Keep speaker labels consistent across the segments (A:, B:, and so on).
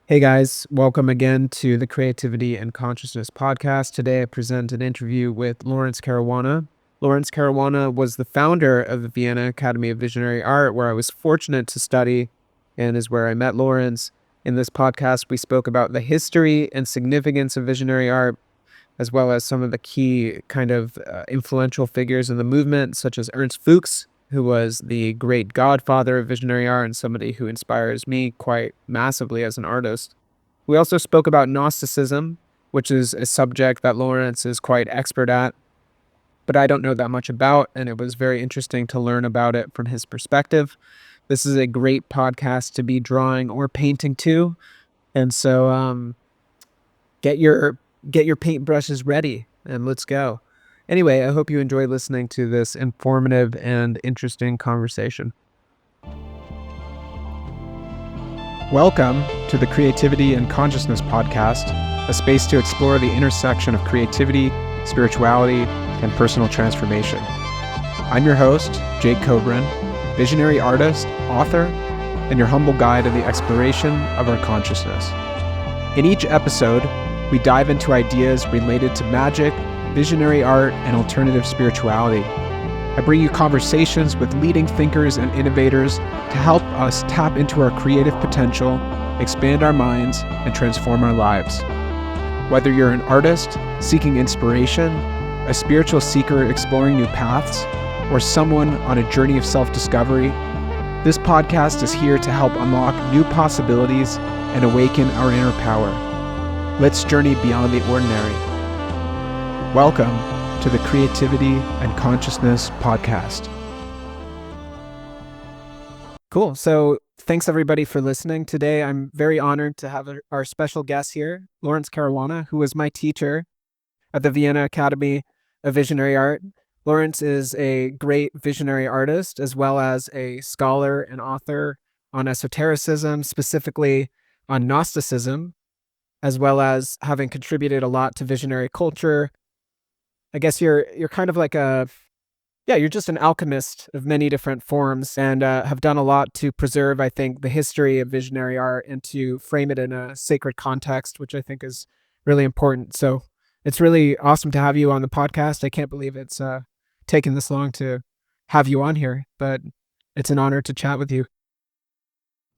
A: Hey guys, welcome again to the Creativity and Consciousness podcast. Today I present an interview with Laurence Caruana. Laurence Caruana was the founder of the Vienna Academy of Visionary Art, where I was fortunate to study and is where I met Laurence. In this podcast, we spoke about the history and significance of visionary art, as well as some of the key influential figures in the movement, such as Ernst Fuchs, who was the great godfather of visionary art and somebody who inspires me quite massively as an artist. We also spoke about Gnosticism, which is a subject that Laurence is quite expert at, but I don't know that much about, and it was very interesting to learn about it from his perspective. This is a great podcast to be drawing or painting to, and so get your paintbrushes ready and let's go. Anyway, I hope you enjoy listening to this informative and interesting conversation. Welcome to the Creativity and Consciousness podcast, a space to explore the intersection of creativity, spirituality, and personal transformation. I'm your host, Jake Coburn, visionary artist, author, and your humble guide in the exploration of our consciousness. In each episode, we dive into ideas related to magic, visionary art, and alternative spirituality. I bring you conversations with leading thinkers and innovators to help us tap into our creative potential, expand our minds, and transform our lives. Whether you're an artist seeking inspiration, a spiritual seeker exploring new paths, or someone on a journey of self-discovery, this podcast is here to help unlock new possibilities and awaken our inner power. Let's journey beyond the ordinary. Welcome to the Creativity and Consciousness podcast. Cool. So thanks everybody for listening. Today, I'm very honored to have our special guest here, Laurence Caruana, who was my teacher at the Vienna Academy of Visionary Art. Laurence is a great visionary artist, as well as a scholar and author on esotericism, specifically on Gnosticism, as well as having contributed a lot to visionary culture. I guess you're kind of like you're just an alchemist of many different forms and have done a lot to preserve, I think, the history of visionary art and to frame it in a sacred context, which I think is really important. So it's really awesome to have you on the podcast. I can't believe it's taken this long to have you on here, but it's an honor to chat with you.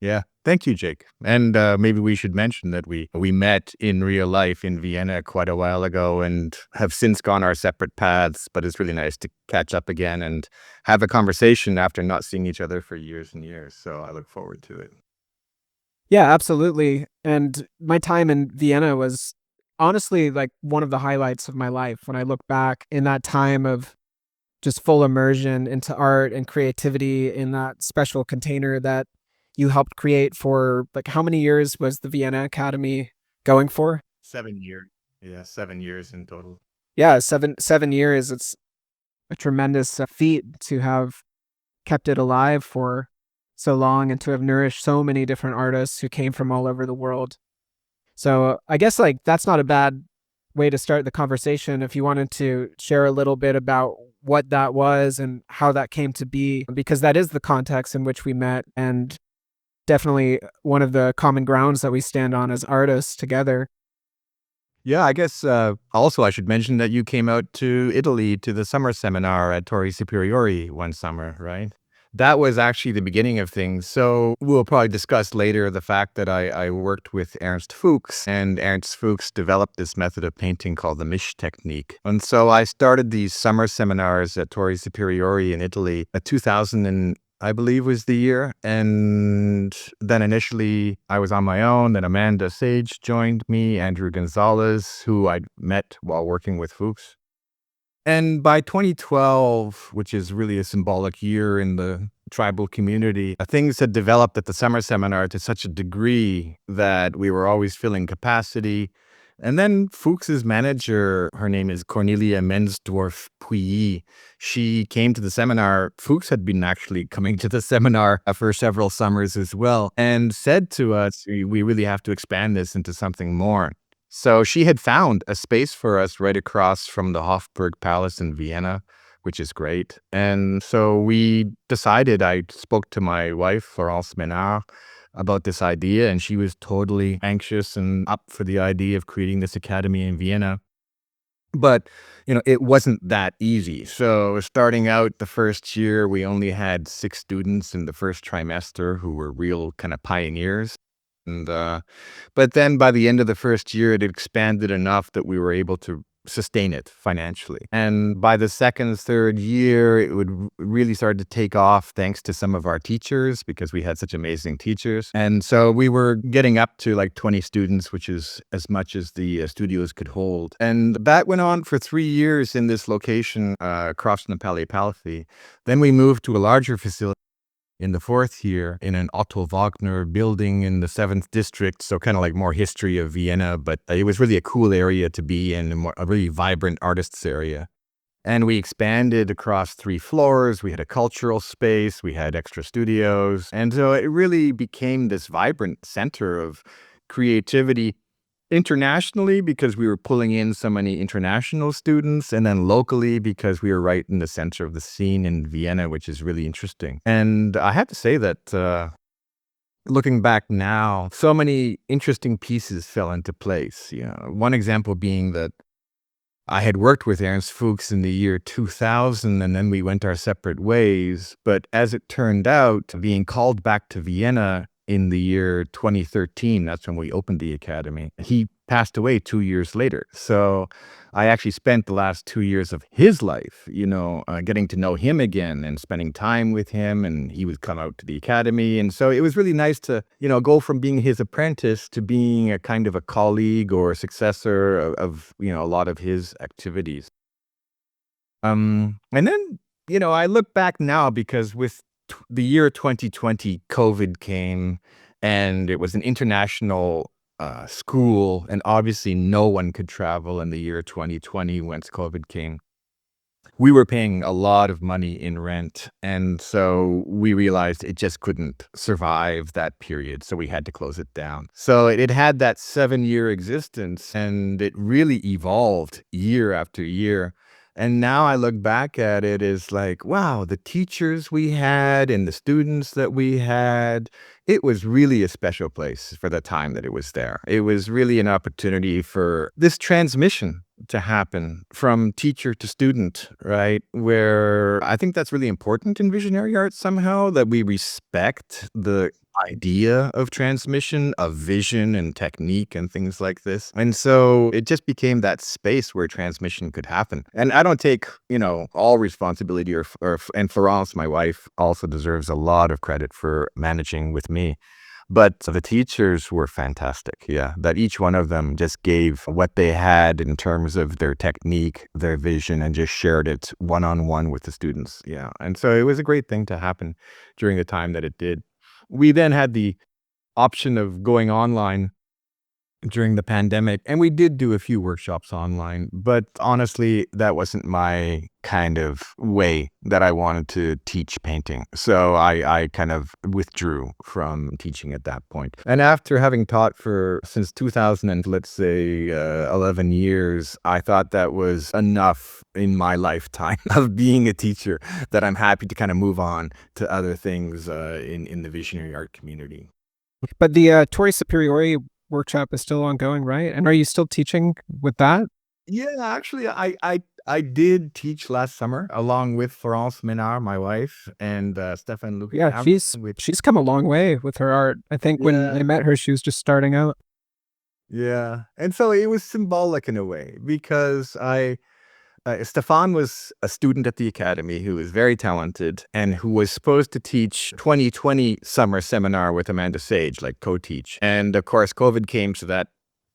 B: Yeah. Thank you, Jake. And maybe we should mention that we met in real life in Vienna quite a while ago and have since gone our separate paths, but it's really nice to catch up again and have a conversation after not seeing each other for years and years. So I look forward to it.
A: Yeah, absolutely. And my time in Vienna was honestly like one of the highlights of my life when I look back in that time of just full immersion into art and creativity in that special container that you helped create for, like, how many years was the Vienna Academy going for?
B: 7 years. Yeah, 7 years in total.
A: Yeah, seven years. It's a tremendous feat to have kept it alive for so long and to have nourished so many different artists who came from all over the world. So I guess like that's not a bad way to start the conversation if you wanted to share a little bit about what that was and how that came to be, because that is the context in which we met and definitely one of the common grounds that we stand on as artists together.
B: Yeah, I guess also I should mention that you came out to Italy to the summer seminar at Torre Superiore one summer, right? That was actually the beginning of things. So we'll probably discuss later the fact that I worked with Ernst Fuchs, and Ernst Fuchs developed this method of painting called the Misch technique. And so I started these summer seminars at Torre Superiore in Italy at 2000 I believe was the year. And then initially I was on my own. Then Amanda Sage joined me, Andrew Gonzalez, who I'd met while working with Fuchs. And by 2012, which is really a symbolic year in the tribal community, things had developed at the summer seminar to such a degree that we were always filling capacity. And then Fuchs's manager, her name is Cornelia Mensdorf-Puyi, she came to the seminar. Fuchs had been actually coming to the seminar for several summers as well, and said to us, we really have to expand this into something more. So she had found a space for us right across from the Hofburg Palace in Vienna, which is great. And so we decided, I spoke to my wife, Florence Menard, about this idea, and she was totally anxious and up for the idea of creating this academy in Vienna. But, it wasn't that easy. So starting out the first year, we only had 6 students in the first trimester who were real kind of pioneers. And, but then by the end of the first year, it expanded enough that we were able to sustain it financially. And by the second, third year, it would really start to take off thanks to some of our teachers because we had such amazing teachers. And so we were getting up to like 20 students, which is as much as the studios could hold. And that went on for 3 years in this location across from the Palais Palais. Then we moved to a larger facility in the fourth year in an Otto Wagner building in the 7th district. So kind of like more history of Vienna, but it was really a cool area to be in, a really vibrant artists area. And we expanded across 3 floors. We had a cultural space. We had extra studios. And so it really became this vibrant center of creativity internationally because we were pulling in so many international students, and then locally because we were right in the center of the scene in Vienna, which is really interesting. And I have to say that looking back now, so many interesting pieces fell into place. One example being that I had worked with Ernst Fuchs in the year 2000, and then we went our separate ways. But as it turned out, being called back to Vienna in the year 2013, that's when we opened the academy, he passed away 2 years later. So I actually spent the last 2 years of his life, getting to know him again and spending time with him, and he would come out to the academy. And so it was really nice to, go from being his apprentice to being a kind of a colleague or a successor of a lot of his activities. And then, I look back now because with the year 2020, COVID came, and it was an international school, and obviously no one could travel in the year 2020 once COVID came. We were paying a lot of money in rent, and so we realized it just couldn't survive that period, so we had to close it down. So it had that 7-year existence, and it really evolved year after year. And now I look back at it as like, wow, the teachers we had and the students that we had, it was really a special place for the time that it was there. It was really an opportunity for this transmission to happen from teacher to student, right? Where I think that's really important in visionary art somehow, that we respect the idea of transmission, of vision and technique and things like this. And so it just became that space where transmission could happen. And I don't take, all responsibility and Florence, my wife, also deserves a lot of credit for managing with me. But the teachers were fantastic. Yeah, that each one of them just gave what they had in terms of their technique, their vision, and just shared it one-on-one with the students. Yeah. And so it was a great thing to happen during the time that it did. We then had the option of going online during the pandemic, and we did do a few workshops online, but honestly, that wasn't my kind of way that I wanted to teach painting. So I kind of withdrew from teaching at that point. And after having taught since 2000 and let's say 11 years, I thought that was enough in my lifetime of being a teacher, that I'm happy to kind of move on to other things in the visionary art community.
A: But the Torre Superiore workshop is still ongoing, right? And are you still teaching with that?
B: Yeah, actually, I did teach last summer along with Florence Menard, my wife, and Stefan Luke.
A: Yeah, she's come a long way with her art. I think when I met her, she was just starting out.
B: Yeah, and so it was symbolic in a way because Stefan was a student at the academy who was very talented and who was supposed to teach 2020 summer seminar with Amanda Sage, like co-teach. And of course, COVID came, so that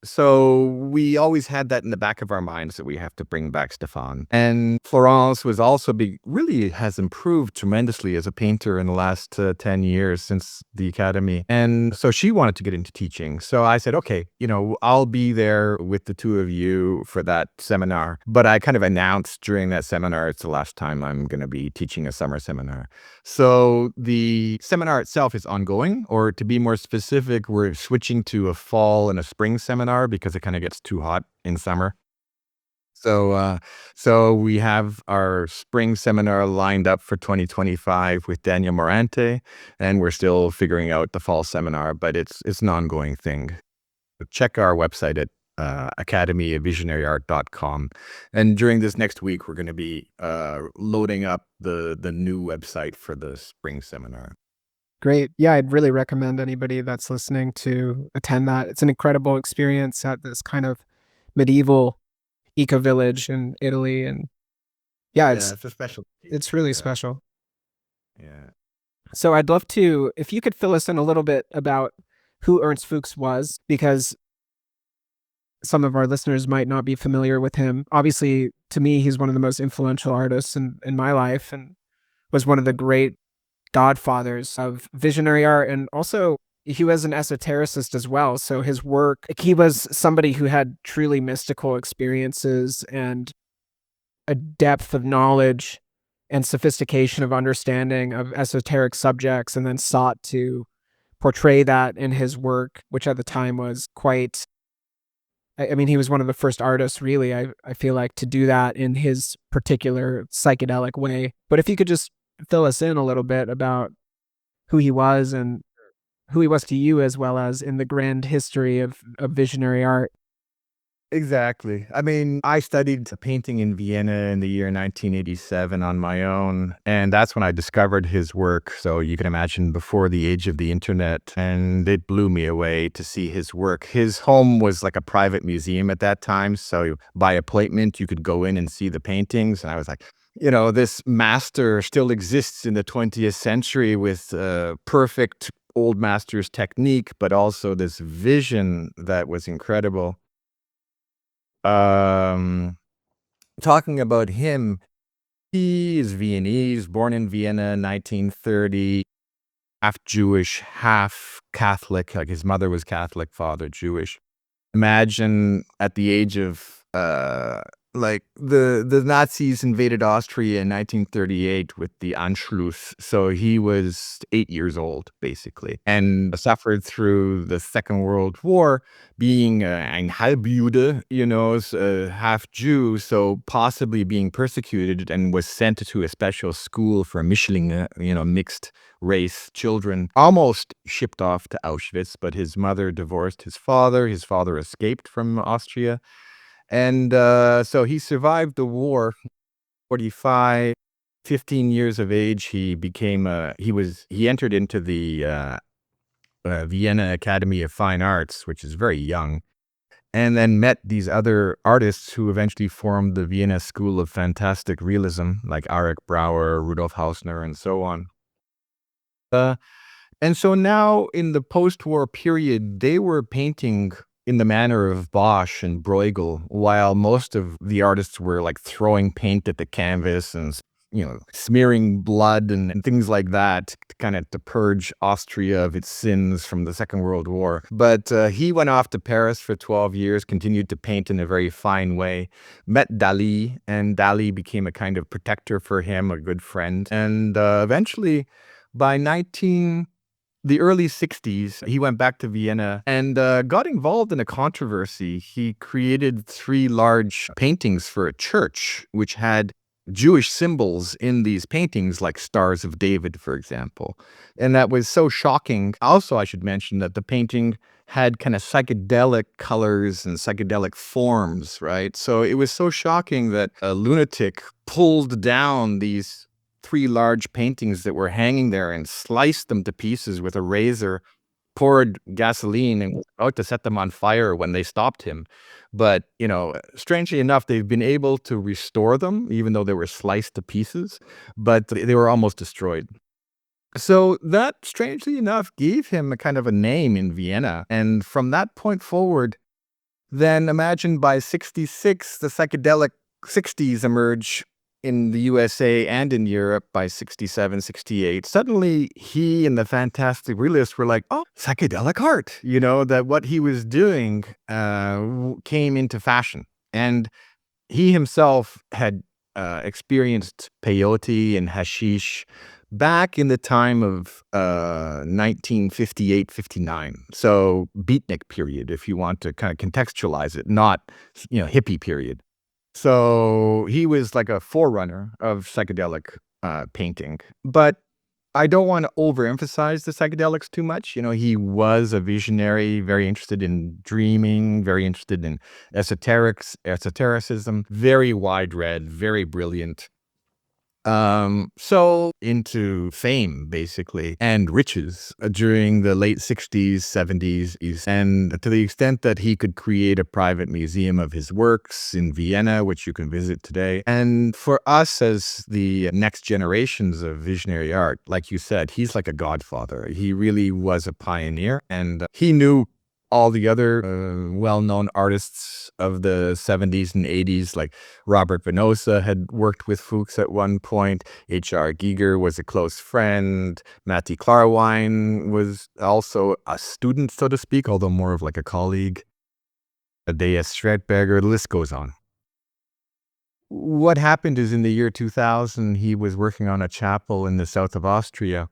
B: So we always had that in the back of our minds that we have to bring back Stefan. And Florence was also really has improved tremendously as a painter in the last 10 years since the academy. And so she wanted to get into teaching. So I said, okay, I'll be there with the two of you for that seminar. But I kind of announced during that seminar, it's the last time I'm going to be teaching a summer seminar. So the seminar itself is ongoing, or to be more specific, we're switching to a fall and a spring seminar because it kind of gets too hot in summer. So we have our spring seminar lined up for 2025 with Daniel Morante, and we're still figuring out the fall seminar, but it's an ongoing thing. Check our website at academyofvisionaryart.com. And during this next week, we're going to be loading up the new website for the spring seminar.
A: Great. Yeah, I'd really recommend anybody that's listening to attend that. It's an incredible experience at this kind of medieval eco village in Italy. And yeah,
B: Yeah, it's a special
A: it's
B: occasion.
A: really
B: Yeah,
A: special.
B: yeah.
A: So I'd love to, if you could fill us in a little bit about who Ernst Fuchs was, because some of our listeners might not be familiar with him. Obviously, to me, he's one of the most influential artists in my life and was one of the great godfathers of visionary art. And also, he was an esotericist as well. So his work, he was somebody who had truly mystical experiences and a depth of knowledge and sophistication of understanding of esoteric subjects, and then sought to portray that in his work, which at the time was quite, I mean, he was one of the first artists, really, I feel like, to do that in his particular psychedelic way. But if you could just fill us in a little bit about who he was and who he was to you, as well as in the grand history of visionary art.
B: Exactly. I mean, I studied painting in Vienna in the year 1987 on my own, and that's when I discovered his work. So you can imagine before the age of the internet, and it blew me away to see his work. His home was like a private museum at that time, so by appointment, you could go in and see the paintings, and I was like, this master still exists in the 20th century with perfect old master's technique, but also this vision that was incredible. Um, Talking about him, he is Viennese, born in Vienna, 1930, half Jewish, half Catholic. Like his mother was Catholic, father Jewish. Imagine at the age of like the Nazis invaded Austria in 1938 with the Anschluss. So he was 8 years old, basically, and suffered through the Second World War, being ein Halbjude, half Jew, so possibly being persecuted, and was sent to a special school for Mischlinge, mixed race children, almost shipped off to Auschwitz, but his mother divorced his father. His father escaped from Austria. And so he survived the war, 45, 15 years of age. He entered into the Vienna Academy of Fine Arts, which is very young, and then met these other artists who eventually formed the Vienna School of Fantastic Realism, like Arik Brauer, Rudolf Hausner, and so on. And so now in the post-war period, they were painting in the manner of Bosch and Bruegel, while most of the artists were like throwing paint at the canvas and, smearing blood and things like that, kind of to purge Austria of its sins from the Second World War. But he went off to Paris for 12 years, continued to paint in a very fine way, met Dali, and Dali became a kind of protector for him, a good friend. And eventually, by the early 60s, he went back to Vienna and got involved in a controversy. He created 3 large paintings for a church, which had Jewish symbols in these paintings, like Stars of David, for example. And that was so shocking. Also, I should mention that the painting had kind of psychedelic colors and psychedelic forms, right? So it was so shocking that a lunatic pulled down these 3 large paintings that were hanging there and sliced them to pieces with a razor, poured gasoline, and was about to set them on fire when they stopped him. But, strangely enough, they've been able to restore them, even though they were sliced to pieces, but they were almost destroyed. So that, strangely enough, gave him a kind of a name in Vienna. And from that point forward, then imagine by 66, the psychedelic 60s emerge in the USA and in Europe by 67, 68. Suddenly, he and the fantastic realists were like, oh, psychedelic art, that what he was doing came into fashion. And he himself had experienced peyote and hashish back in the time of 1958, 59. So beatnik period, if you want to kind of contextualize it, not, hippie period. So he was like a forerunner of psychedelic painting. But I don't want to overemphasize the psychedelics too much. He was a visionary, very interested in dreaming, very interested in esotericism, very wide read, very brilliant. So into fame, basically, and riches during the late 60s, 70s, and to the extent that he could create a private museum of his works in Vienna, which you can visit today. And for us as the next generations of visionary art, like you said, he's like a godfather. He really was a pioneer, and he knew all the other well-known artists of the 70s and 80s, like Robert Venosa had worked with Fuchs at one point. H.R. Giger was a close friend. Matti Klarwein was also a student, so to speak, although more of like a colleague. D.S. Schredberger, the list goes on. What happened is in the year 2000, he was working on a chapel in the south of Austria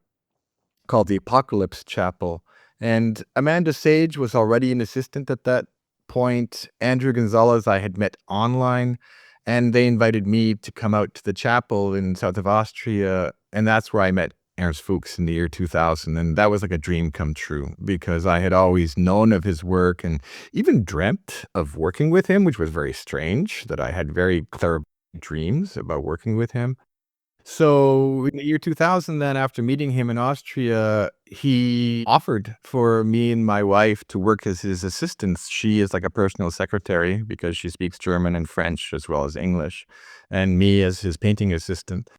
B: called the Apocalypse Chapel. And Amanda Sage was already an assistant at that point. Andrew Gonzalez I had met online, and they invited me to come out to the chapel in south of Austria. And that's where I met Ernst Fuchs in the year 2000. And that was like a dream come true because I had always known of his work and even dreamt of working with him, which was very strange that I had very clear dreams about working with him. So in the year 2000, then after meeting him in Austria, he offered for me and my wife to work as his assistants. She is like a personal secretary because she speaks German and French as well as English, and me as his painting assistant.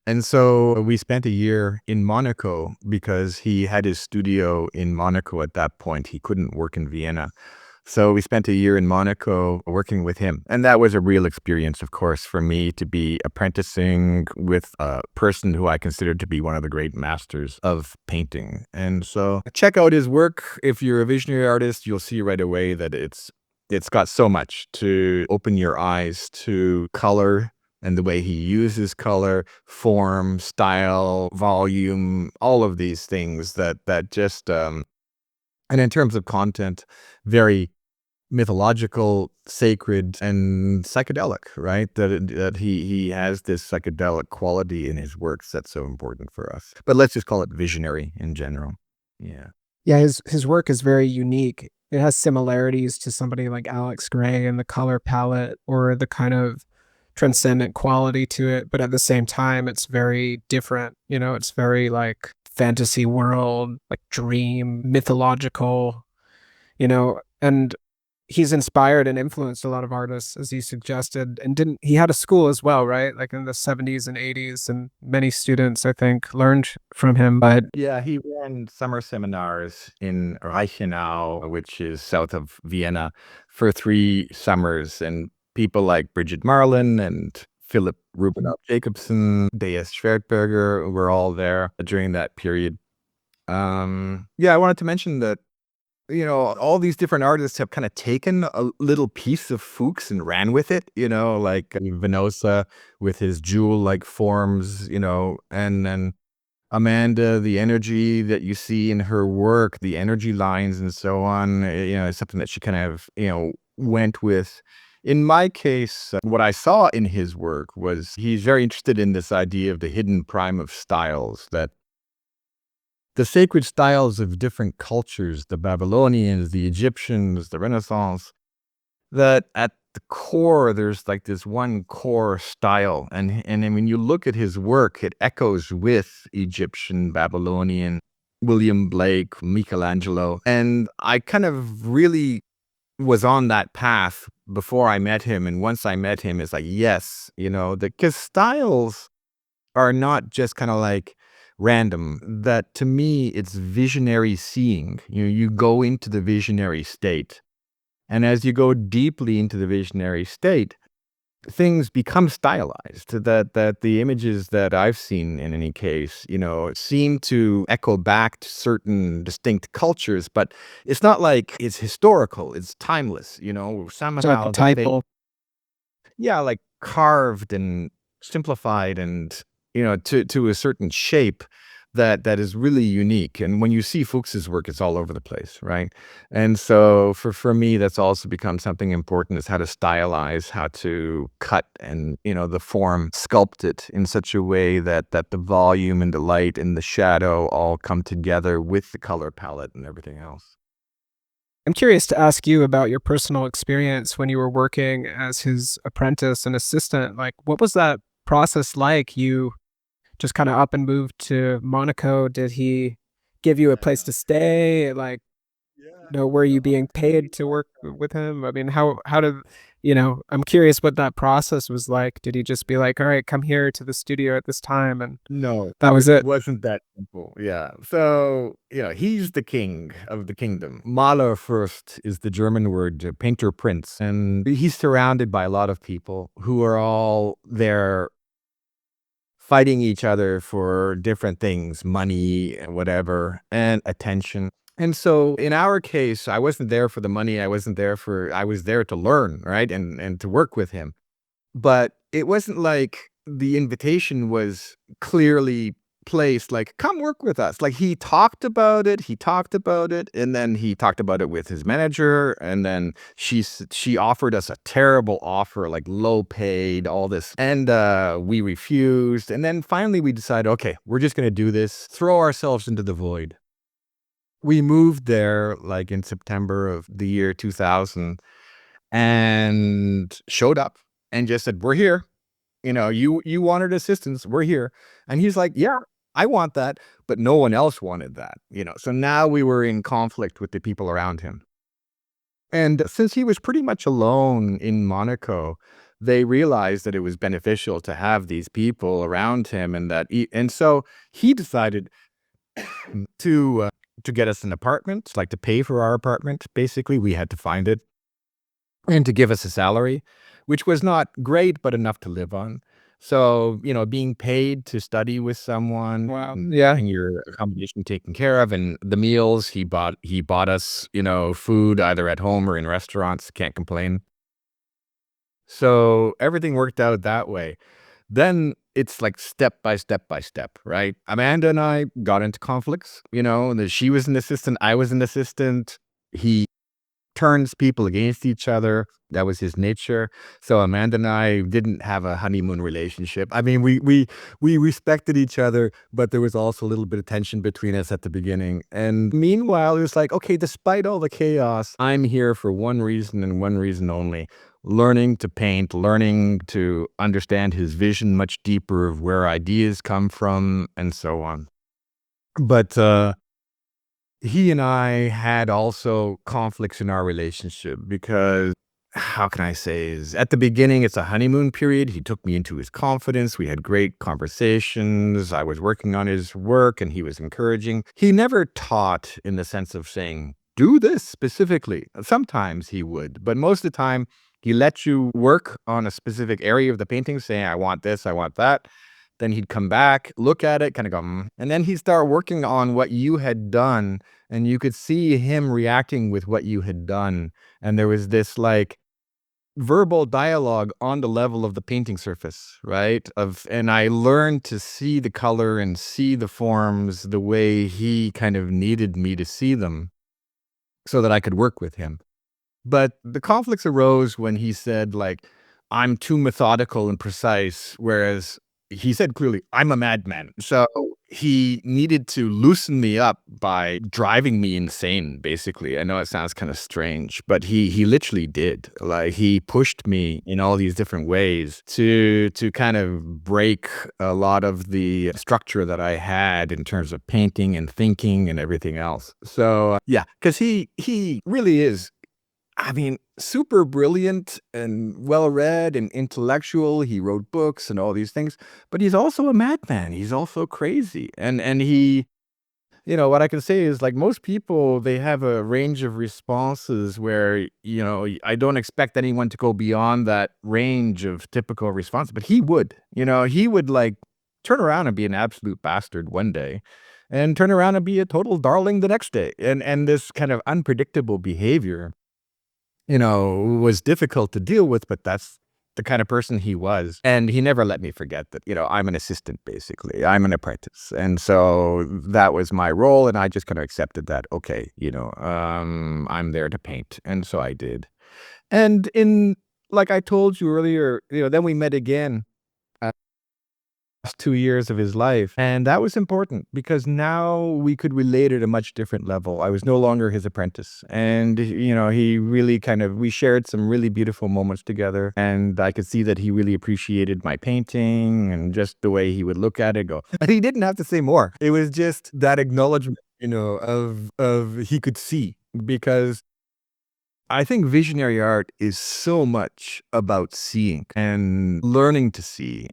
B: And so we spent a year in Monaco because he had his studio in Monaco at that point. He couldn't work in Vienna. So we spent a year in Monaco working with him. And that was a real experience, of course, for me to be apprenticing with a person who I considered to be one of the great masters of painting. And so check out his work. If you're a visionary artist, you'll see right away that it's got so much to open your eyes to color and the way he uses color, form, style, volume, all of these things that just and in terms of content, very mythological, sacred, and psychedelic, right? That he has this psychedelic quality in his works that's so important for us. But let's just call it visionary in general. Yeah.
A: Yeah, his work is very unique. It has similarities to somebody like Alex Gray in the color palette or the kind of transcendent quality to it, but at the same time, it's very different. It's very like fantasy world, like dream, mythological, and he's inspired and influenced a lot of artists, as he suggested, and didn't he had a school as well, right? Like in the 70s and 80s, and many students, I think, learned from him. But
B: Yeah, he ran summer seminars in Reichenau, which is south of Vienna, for 3 summers. And people like Bridget Marlin and Philip Rubinoff Jacobson, D.S. Schwertberger were all there during that period. Yeah, I wanted to mention that all these different artists have kind of taken a little piece of Fuchs and ran with it, like Venosa with his jewel-like forms, and then Amanda, the energy that you see in her work, the energy lines and so on, is something that she kind of, went with. In my case, what I saw in his work was he's very interested in this idea of the hidden prime of styles, that the sacred styles of different cultures, the Babylonians, the Egyptians, the Renaissance, that at the core, there's like this one core style. And then when you look at his work, it echoes with Egyptian, Babylonian, William Blake, Michelangelo. And I kind of really was on that path before I met him. And once I met him, it's like, yes, because styles are not just kind of like random. That to me, it's visionary seeing. You go into the visionary state. And as you go deeply into the visionary state, things become stylized. That the images that I've seen in any case, seem to echo back to certain distinct cultures, but it's not like it's historical, it's timeless,
A: it's
B: somehow
A: archetypal.
B: yeah, like carved and simplified and, to a certain shape. that is really unique. And when you see Fuchs's work, it's all over the place, right? And so for me, that's also become something important, is how to stylize, how to cut and, the form, sculpt it in such a way that the volume and the light and the shadow all come together with the color palette and everything else.
A: I'm curious to ask you about your personal experience when you were working as his apprentice and assistant. Like, what was that process like? You just kind of up and moved to Monaco. Did he give you a place to stay? Like, were you being paid to work with him? I mean, how did I'm curious what that process was like. Did he just be like, "All right, come here to the studio at this time," and
B: No,
A: that was
B: it
A: it?
B: wasn't that simple. Yeah. So, he's the king of the kingdom. Maler first is the German word, painter prince. And he's surrounded by a lot of people who are all there fighting each other for different things, money and whatever, and attention. And so in our case, I wasn't there for the money. I was there to learn, right? And to work with him. But it wasn't like the invitation was clearly placed, like, come work with us. Like, he talked about it, and then he talked about it with his manager, and then she offered us a terrible offer, like low paid, all this. And we refused. And then finally we decided, okay, we're just gonna do this, throw ourselves into the void. We moved there like in September of the year 2000 and showed up and just said, we're here. You wanted assistance, we're here. And he's like, yeah, I want that, but no one else wanted that. So now we were in conflict with the people around him. And since he was pretty much alone in Monaco, they realized that it was beneficial to have these people around him, and so he decided to get us an apartment, like to pay for our apartment. Basically, we had to find it, and to give us a salary, which was not great, but enough to live on. So, being paid to study with someone,
A: Wow. Yeah.
B: and your accommodation taken care of, and the meals he bought us, food either at home or in restaurants. Can't complain. So everything worked out that way. Then it's like step by step by step, right? Amanda and I got into conflicts, that she was an assistant, I was an assistant. He turns people against each other. That was his nature. So Amanda and I didn't have a honeymoon relationship. I mean, we respected each other, but there was also a little bit of tension between us at the beginning. And meanwhile, it was like, okay, despite all the chaos, I'm here for one reason and one reason only: learning to paint, learning to understand his vision much deeper of where ideas come from, and so on. But he and I had also conflicts in our relationship because, how can I say, is at the beginning, it's a honeymoon period. He took me into his confidence. We had great conversations. I was working on his work and he was encouraging. He never taught in the sense of saying, do this specifically. Sometimes he would, but most of the time he let you work on a specific area of the painting, saying, I want this, I want that. Then he'd come back, look at it, kind of go, and then he'd start working on what you had done, and you could see him reacting with what you had done. And there was this like verbal dialogue on the level of the painting surface, right? And I learned to see the color and see the forms the way he kind of needed me to see them so that I could work with him. But the conflicts arose when he said, like, I'm too methodical and precise, whereas he said clearly, I'm a madman. So he needed to loosen me up by driving me insane, basically. I know it sounds kind of strange, but he literally did. Like, he pushed me in all these different ways to kind of break a lot of the structure that I had in terms of painting and thinking and everything else. So yeah, because he really is, I mean, super brilliant and well-read and intellectual. He wrote books and all these things, but he's also a madman. He's also crazy. And he, what I can say is, like, most people, they have a range of responses where, I don't expect anyone to go beyond that range of typical response, but he would like turn around and be an absolute bastard one day and turn around and be a total darling the next day. And this kind of unpredictable behavior was difficult to deal with, but that's the kind of person he was. And he never let me forget that, I'm an assistant, basically. I'm an apprentice. And so that was my role. And I just kind of accepted that, okay, I'm there to paint. And so I did. And like I told you earlier, then we met again last 2 years of his life. And that was important because now we could relate at a much different level. I was no longer his apprentice. And, he really we shared some really beautiful moments together. And I could see that he really appreciated my painting and just the way he would look at it, go. And he didn't have to say more. It was just that acknowledgement, of he could see, because I think visionary art is so much about seeing and learning to see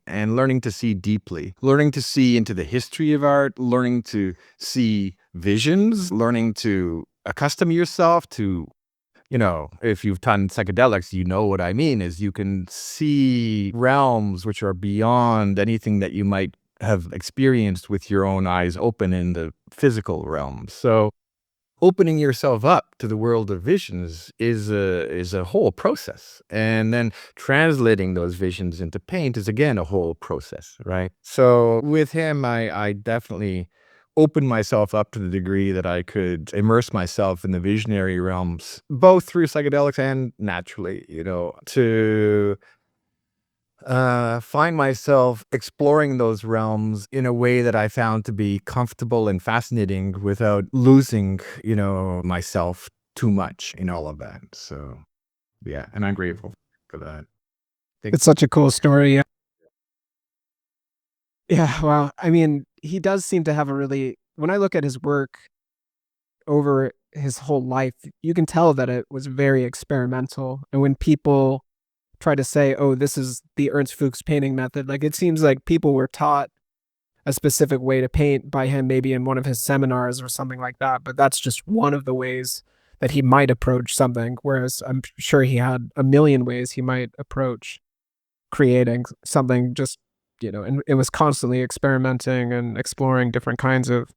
B: deeply, learning to see into the history of art, learning to see visions, learning to accustom yourself to, if you've done psychedelics, what I mean is you can see realms which are beyond anything that you might have experienced with your own eyes open in the physical realm. So opening yourself up to the world of visions is a whole process. And then translating those visions into paint is, again, a whole process, right? So with him, I definitely opened myself up to the degree that I could immerse myself in the visionary realms, both through psychedelics and naturally, to find myself exploring those realms in a way that I found to be comfortable and fascinating without losing, myself too much in all of that. So, yeah, and I'm grateful for that.
A: It's such a cool story. Yeah. Yeah. Wow. I mean, he does seem to have a really, when I look at his work over his whole life, you can tell that it was very experimental. And when people try to say, oh, this is the Ernst Fuchs painting method, like it seems like people were taught a specific way to paint by him, maybe in one of his seminars or something like that. But that's just one of the ways that he might approach something. Whereas I'm sure he had a million ways he might approach creating something, just, and it was constantly experimenting and exploring different kinds of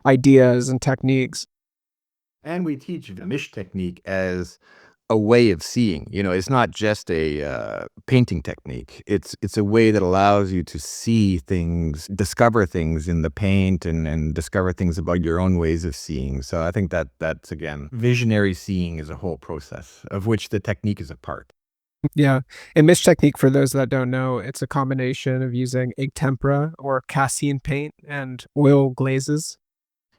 A: ideas and techniques.
B: And we teach the Mish technique as a way of seeing. It's not just a painting technique. It's a way that allows you to see things, discover things in the paint, and discover things about your own ways of seeing. So I think that's, again, visionary seeing is a whole process of which the technique is a part.
A: Yeah. And Mish technique, for those that don't know, it's a combination of using egg tempera or casein paint and oil glazes.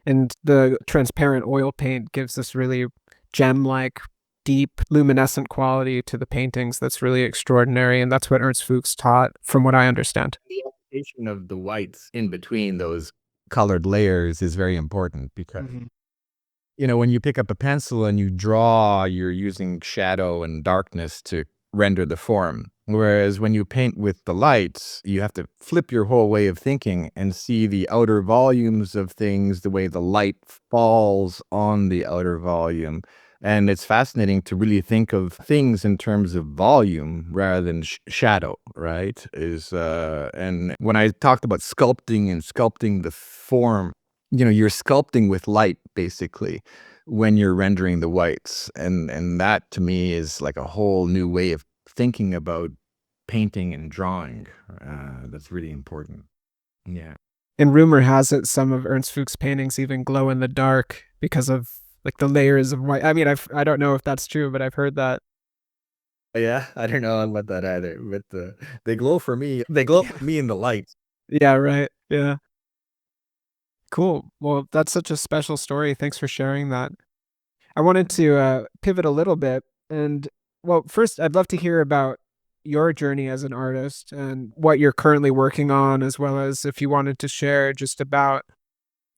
A: And the transparent oil paint gives this really gem-like, deep, luminescent quality to the paintings that's really extraordinary. And that's what Ernst Fuchs taught, from what I understand.
B: The application of the whites in between those colored layers is very important because when you pick up a pencil and you draw, you're using shadow and darkness to render the form. Whereas when you paint with the lights, you have to flip your whole way of thinking and see the outer volumes of things, the way the light falls on the outer volume. And it's fascinating to really think of things in terms of volume rather than shadow, right? And when I talked about sculpting the form, you're sculpting with light, basically, when you're rendering the whites. And that, to me, is like a whole new way of thinking about painting and drawing. That's really important. Yeah.
A: And rumor has it some of Ernst Fuchs' paintings even glow in the dark because of like the layers of white. I mean, I don't know if that's true, but I've heard that.
B: Yeah, I don't know about that either, but they glow for me. They glow for me in the light.
A: Yeah, right. Yeah. Cool. Well, that's such a special story. Thanks for sharing that. I wanted to pivot a little bit. And well, first, I'd love to hear about your journey as an artist and what you're currently working on, as well as if you wanted to share just about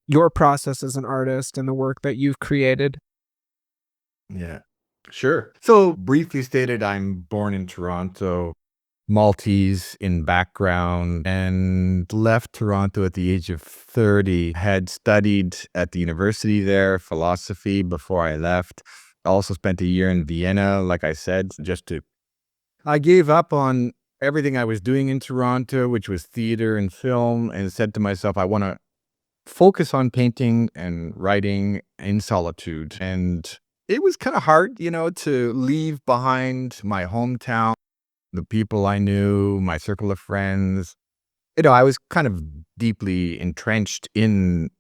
A: your process as an artist and the work that you've created.
B: Yeah, sure. So briefly stated, I'm born in Toronto, Maltese in background, and left Toronto at the age of 30. Had studied at the university there, philosophy, before I left. Also spent a year in Vienna, like I said, I gave up on everything I was doing in Toronto, which was theater and film, and said to myself, I want to focus on painting and writing in solitude. And it was kind of hard, to leave behind my hometown the people I knew, my circle of friends. I was kind of deeply entrenched in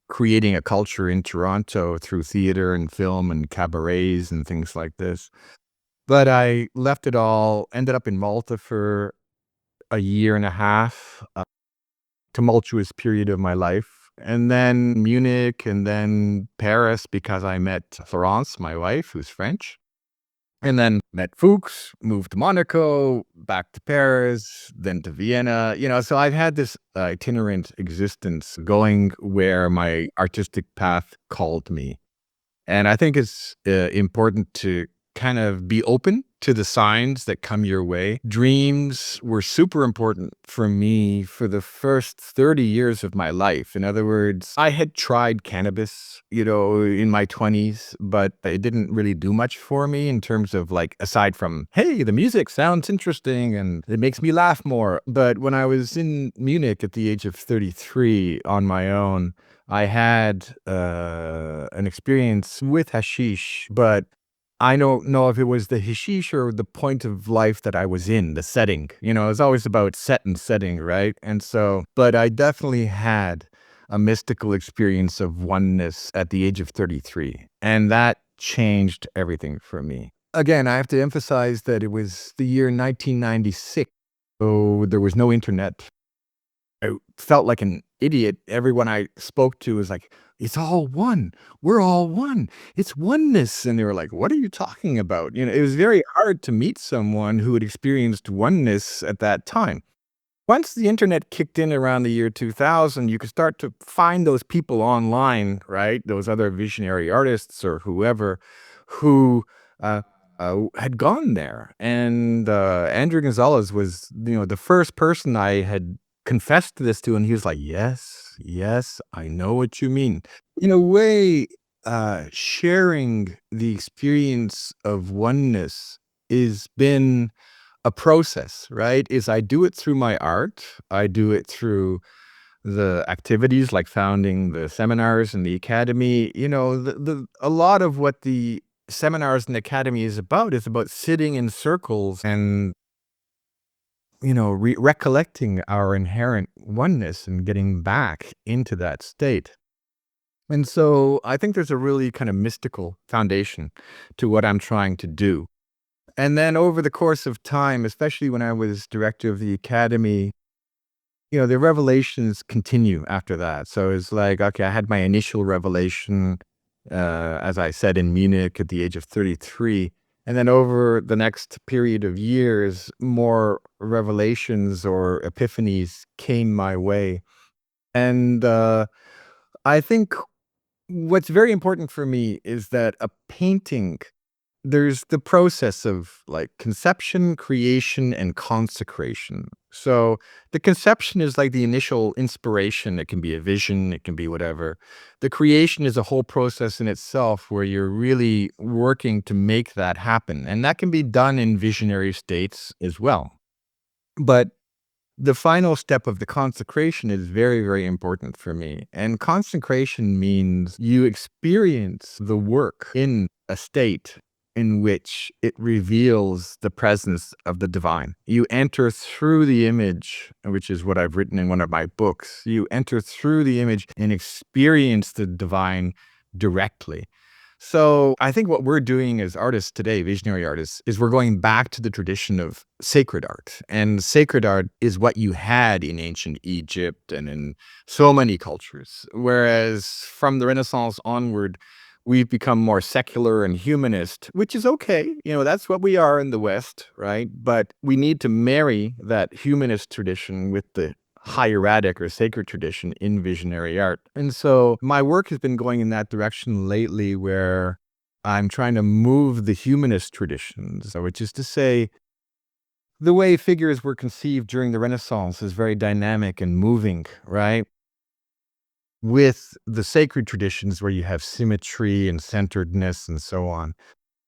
B: creating a culture in Toronto through theater and film and cabarets and things like this. But I left it all, ended up in Malta for a year and a half, tumultuous period of my life. And then Munich and then Paris because I met Florence, my wife, who's French. And then met Fuchs, moved to Monaco, back to Paris, then to Vienna. So I've had this itinerant existence going where my artistic path called me. And I think it's important to kind of be open to the signs that come your way. Dreams were super important for me for the first 30 years of my life. In other words, I had tried cannabis, in my 20s, but it didn't really do much for me in terms of aside from, hey, the music sounds interesting and it makes me laugh more. But when I was in Munich at the age of 33 on my own, I had an experience with hashish, but I don't know if it was the hashish or the point of life that I was in, the setting. It's always about set and setting, right? And so, but I definitely had a mystical experience of oneness at the age of 33. And that changed everything for me. Again, I have to emphasize that it was the year 1996. So there was no internet. I felt like an idiot. Everyone I spoke to was like, it's all one. We're all one. It's oneness. And they were like, what are you talking about? It was very hard to meet someone who had experienced oneness at that time. Once the internet kicked in around the year 2000, you could start to find those people online, right? Those other visionary artists or whoever who had gone there. And Andrew Gonzalez was, the first person I had confessed this to, and he was like, yes, I know what you mean. In a way, sharing the experience of oneness has been a process, right? I do it through my art. I do it through the activities like founding the seminars and the academy. A lot of what the seminars and the academy is about sitting in circles and recollecting our inherent oneness and getting back into that state. And so I think there's a really kind of mystical foundation to what I'm trying to do. And then over the course of time, especially when I was director of the academy, the revelations continue after that. So it's like, okay, I had my initial revelation, as I said, in Munich at the age of 33. And then over the next period of years, more revelations or epiphanies came my way. And I think what's very important for me is that a painting, there's the process of conception, creation, and consecration. So the conception is like the initial inspiration. It can be a vision, it can be whatever. The creation is a whole process in itself where you're really working to make that happen. And that can be done in visionary states as well. But the final step of the consecration is very, very important for me. And consecration means you experience the work in a state in which it reveals the presence of the divine. You enter through the image, which is what I've written in one of my books. You enter through the image and experience the divine directly. So I think what we're doing as artists today, visionary artists, is we're going back to the tradition of sacred art. And sacred art is what you had in ancient Egypt and in so many cultures. Whereas from the Renaissance onward, we've become more secular and humanist, which is okay. That's what we are in the West, right? But we need to marry that humanist tradition with the hieratic or sacred tradition in visionary art. And so my work has been going in that direction lately where I'm trying to move the humanist traditions, which is to say, the way figures were conceived during the Renaissance is very dynamic and moving, right? With the sacred traditions where you have symmetry and centeredness and so on.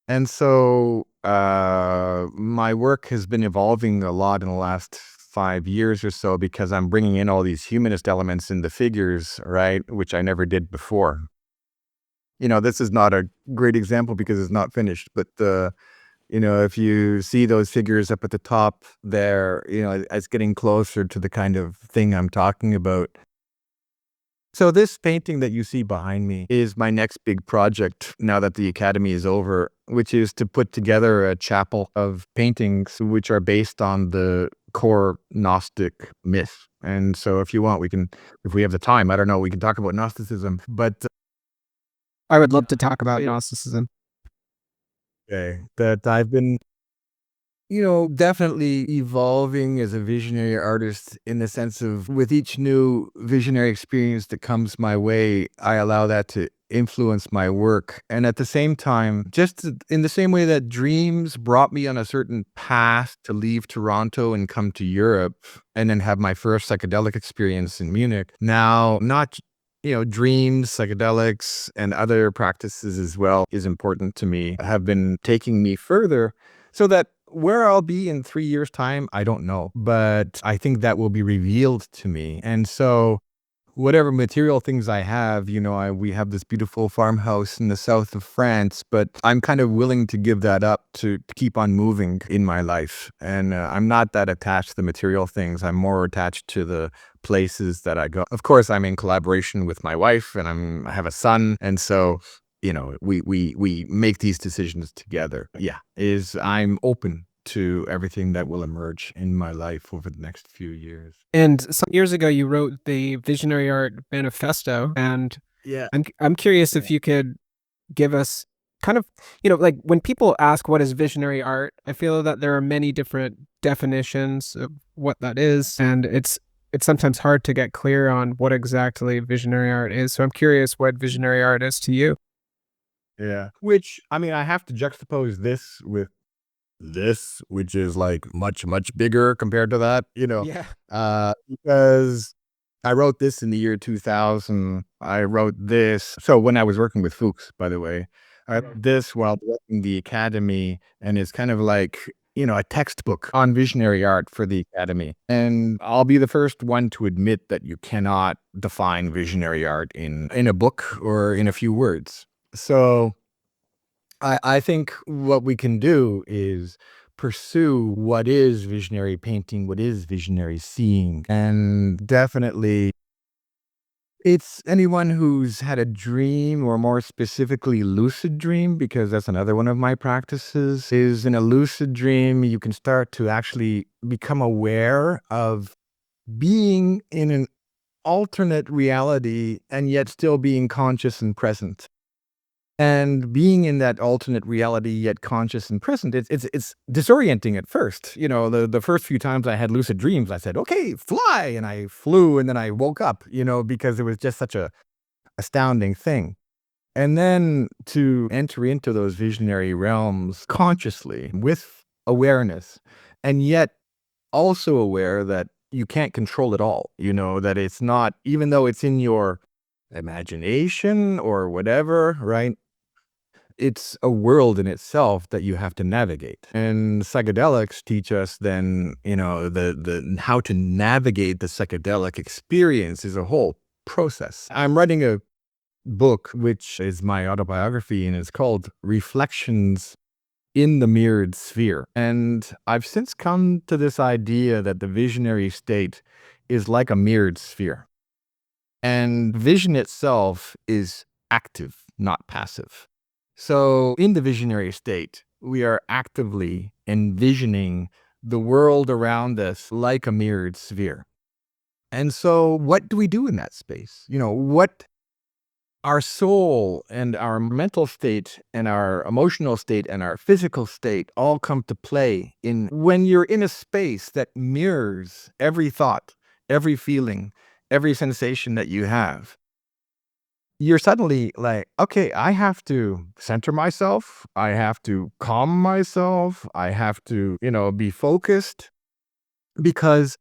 B: And so my work has been evolving a lot in the last 5 years or so because I'm bringing in all these humanist elements in the figures, right? Which I never did before. This is not a great example because it's not finished, but If you see those figures up at the top there, it's getting closer to the kind of thing I'm talking about. So this painting that you see behind me is my next big project now that the academy is over, which is to put together a chapel of paintings which are based on the core Gnostic myth. And so if you want, if we have the time, I don't know, we can talk about Gnosticism, but
A: I would love to talk about Gnosticism.
B: that I've been definitely evolving as a visionary artist in the sense of with each new visionary experience that comes my way, I allow that to influence my work. And at the same time, just in the same way that dreams brought me on a certain path to leave Toronto and come to Europe and then have my first psychedelic experience in Munich, now not dreams, psychedelics, and other practices as well is important to me, have been taking me further so that where I'll be in 3 years' time, I don't know. But I think that will be revealed to me. And so whatever material things I have, we have this beautiful farmhouse in the south of France, but I'm kind of willing to give that up to keep on moving in my life. And I'm not that attached to the material things. I'm more attached to the places that I go. Of course, I'm in collaboration with my wife and I have a son. And so we make these decisions together. I'm open to everything that will emerge in my life over the next few years.
A: And some years ago, you wrote the Visionary Art Manifesto, and I'm curious if you could give us kind of, like when people ask what is visionary art, I feel that there are many different definitions of what that is, and it's sometimes hard to get clear on what exactly visionary art is. So I'm curious what visionary art is to you.
B: Yeah. Which, I have to juxtapose this with this, which is like much, much bigger compared to that,
A: Yeah.
B: because I wrote this in the year 2000. I wrote this. So when I was working with Fuchs, by the way, I wrote this while directing the academy, and it's kind of like, a textbook on visionary art for the academy. And I'll be the first one to admit that you cannot define visionary art in a book or in a few words. So I think what we can do is pursue what is visionary painting, what is visionary seeing. And definitely, it's anyone who's had a dream, or more specifically, lucid dream, because that's another one of my practices, is in a lucid dream, you can start to actually become aware of being in an alternate reality and yet still being conscious and present. And being in that alternate reality, yet conscious and present, it's disorienting at first. The first few times I had lucid dreams, I said, okay, fly. And I flew and then I woke up, because it was just such a astounding thing. And then to enter into those visionary realms consciously with awareness, and yet also aware that you can't control it all, that it's not, even though it's in your imagination or whatever, right? It's a world in itself that you have to navigate. And psychedelics teach us then, the how to navigate the psychedelic experience is a whole process. I'm writing a book, which is my autobiography, and it's called Reflections in the Mirrored Sphere. And I've since come to this idea that the visionary state is like a mirrored sphere. And vision itself is active, not passive. So in the visionary state, we are actively envisioning the world around us like a mirrored sphere. And so what do we do in that space? What our soul and our mental state and our emotional state and our physical state all come to play in when you're in a space that mirrors every thought, every feeling, every sensation that you have. You're suddenly like, okay, I have to center myself. I have to calm myself. I have to, be focused, because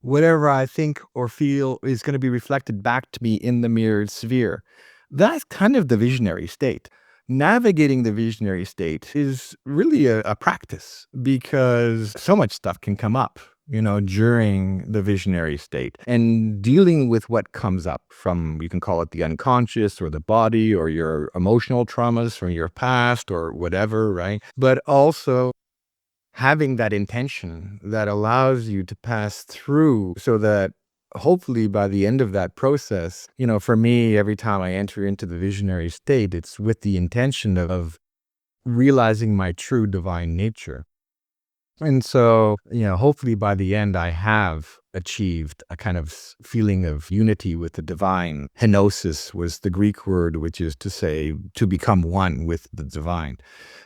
B: whatever I think or feel is going to be reflected back to me in the mirrored sphere. That's kind of the visionary state. Navigating the visionary state is really a practice, because so much stuff can come up. during the visionary state, and dealing with what comes up from, you can call it the unconscious or the body or your emotional traumas from your past or whatever, right? But also having that intention that allows you to pass through so that hopefully by the end of that process, for me, every time I enter into the visionary state, it's with the intention of realizing my true divine nature. And so, hopefully by the end, I have achieved a kind of feeling of unity with the divine. Henosis was the Greek word, which is to say, to become one with the divine.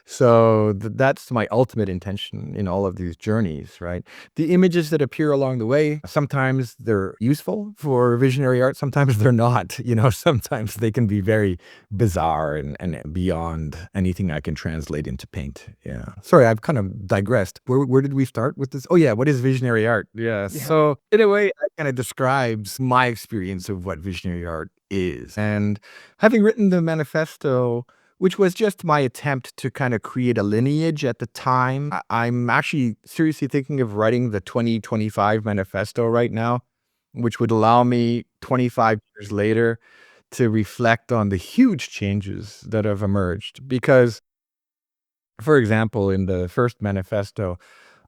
B: So that's my ultimate intention in all of these journeys, right? The images that appear along the way, sometimes they're useful for visionary art, sometimes they're not. Sometimes they can be very bizarre and beyond anything I can translate into paint. Yeah. Sorry, I've kind of digressed. Where did we start with this? Oh, yeah. What is visionary art? Yeah. So in a way, it kind of describes my experience of what visionary art is. And having written the manifesto, which was just my attempt to kind of create a lineage at the time. I'm actually seriously thinking of writing the 2025 manifesto right now, which would allow me 25 years later to reflect on the huge changes that have emerged. Because, for example, in the first manifesto,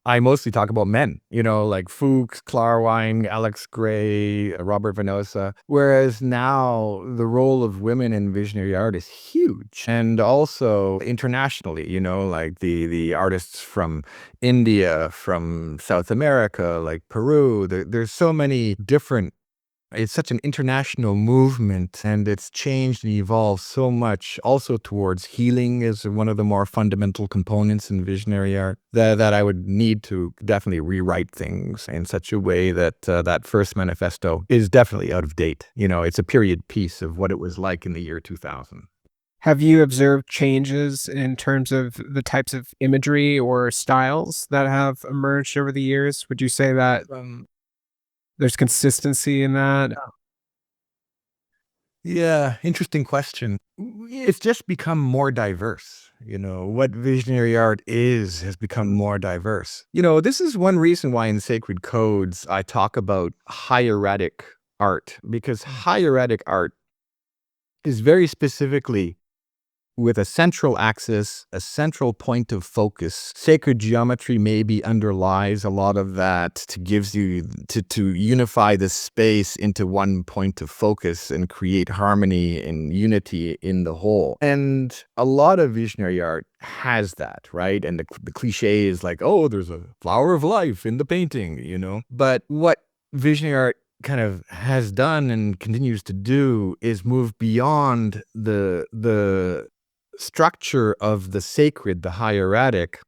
B: I mostly talk about men, like Fuchs, Klarwein, Alex Gray, Robert Venosa. Whereas now the role of women in visionary art is huge. And also internationally, like the artists from India, from South America, like Peru. There's so many different. It's such an international movement, and it's changed and evolved so much also towards healing as one of the more fundamental components in visionary art, that I would need to definitely rewrite things in such a way that that first manifesto is definitely out of date. It's a period piece of what it was like in the year 2000.
A: Have you observed changes in terms of the types of imagery or styles that have emerged over the years? Would you say that there's consistency in that?
B: Yeah, interesting question. It's just become more diverse. What visionary art is has become more diverse. This is one reason why in sacred codes I talk about hieratic art, because hieratic art is very specifically with a central axis, a central point of focus. Sacred geometry maybe underlies a lot of that to gives you to unify the space into one point of focus and create harmony and unity in the whole. And a lot of visionary art has that, right? And the cliche is like, oh, there's a flower of life in the painting. But what visionary art kind of has done and continues to do is move beyond the structure of the sacred, the hieratic,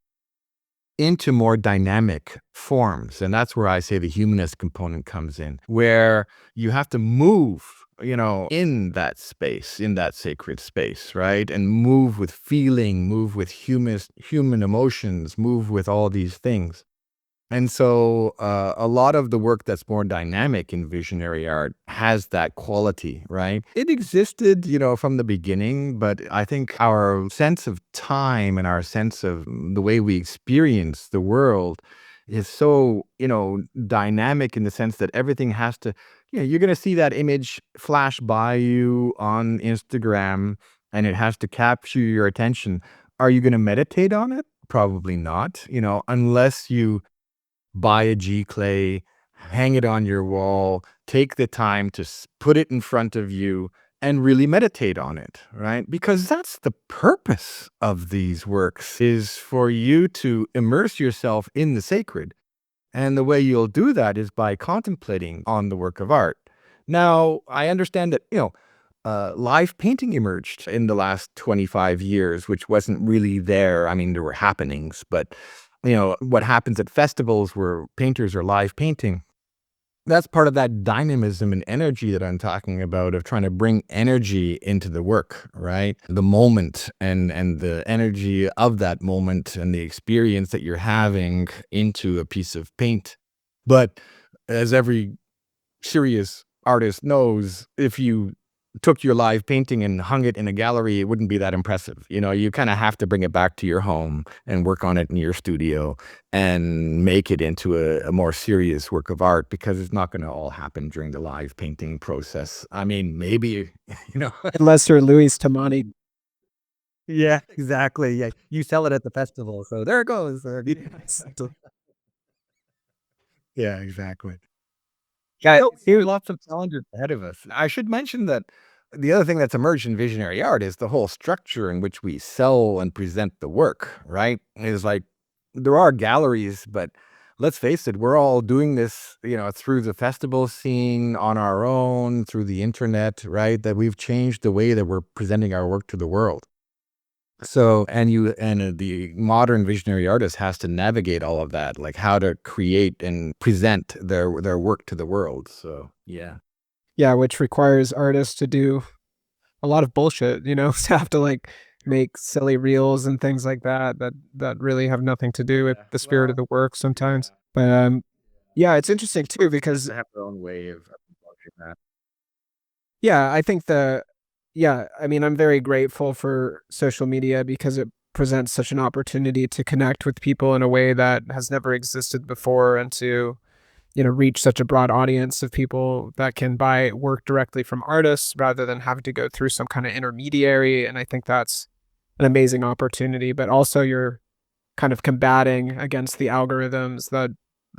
B: into more dynamic forms. And that's where I say the humanist component comes in, where you have to move, in that space, in that sacred space, right? And move with feeling, move with human emotions, move with all these things. And so a lot of the work that's more dynamic in visionary art has that quality, right? It existed, from the beginning, but I think our sense of time and our sense of the way we experience the world is so, dynamic in the sense that everything has to, you're going to see that image flash by you on Instagram and it has to capture your attention. Are you going to meditate on it? Probably not, unless you buy a G clay, hang it on your wall, take the time to put it in front of you and really meditate on it, right? Because that's the purpose of these works, is for you to immerse yourself in the sacred. And the way you'll do that is by contemplating on the work of art. Now, I understand that, live painting emerged in the last 25 years, which wasn't really there. I mean, there were happenings, but what happens at festivals where painters are live painting, that's part of that dynamism and energy that I'm talking about, of trying to bring energy into the work, right? The moment and the energy of that moment and the experience that you're having into a piece of paint. But as every serious artist knows, if you took your live painting and hung it in a gallery, it wouldn't be that impressive. You kind of have to bring it back to your home and work on it in your studio and make it into a more serious work of art, because it's not going to all happen during the live painting process. I mean, maybe, you know.
A: Unless you're Louis Tamani.
B: Yeah, exactly. Yeah. You sell it at the festival. So there it goes. Yeah, exactly.
A: Yeah,
B: So we have lots of challenges ahead of us. I should mention that the other thing that's emerged in visionary art is the whole structure in which we sell and present the work, right? Is like there are galleries, but let's face it, we're all doing this, through the festival scene on our own, through the internet, right? That we've changed the way that we're presenting our work to the world. So, the modern visionary artist has to navigate all of that, like how to create and present their work to the world. So, yeah.
A: yeah, which requires artists to do a lot of bullshit, to have to like make silly reels and things like that really have nothing to do with
B: Yeah.
A: the spirit of
B: Well,
A: the work
B: yeah.
A: sometimes. But yeah, it's interesting too because
B: They have their own way of approaching that.
A: yeah, I think yeah, I mean, I'm very grateful for social media because it presents such an opportunity to connect with people in a way that has never existed before and to, reach such a broad audience of people that can buy work directly from artists rather than having to go through some kind of intermediary. And I think that's an amazing opportunity, but also you're kind of combating against the algorithms that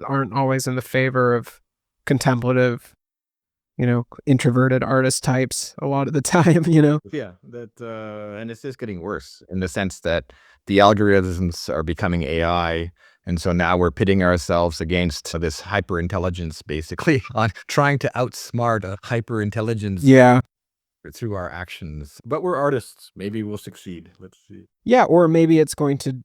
A: aren't always in the favor of contemplative, introverted artist types a lot of the time.
B: Yeah, and it's just getting worse in the sense that the algorithms are becoming AI. And so now we're pitting ourselves against this hyper intelligence, basically, on trying to outsmart a hyper intelligence
A: Yeah.
B: through our actions. But we're artists. Maybe we'll succeed. Let's see.
A: Yeah, or maybe it's going to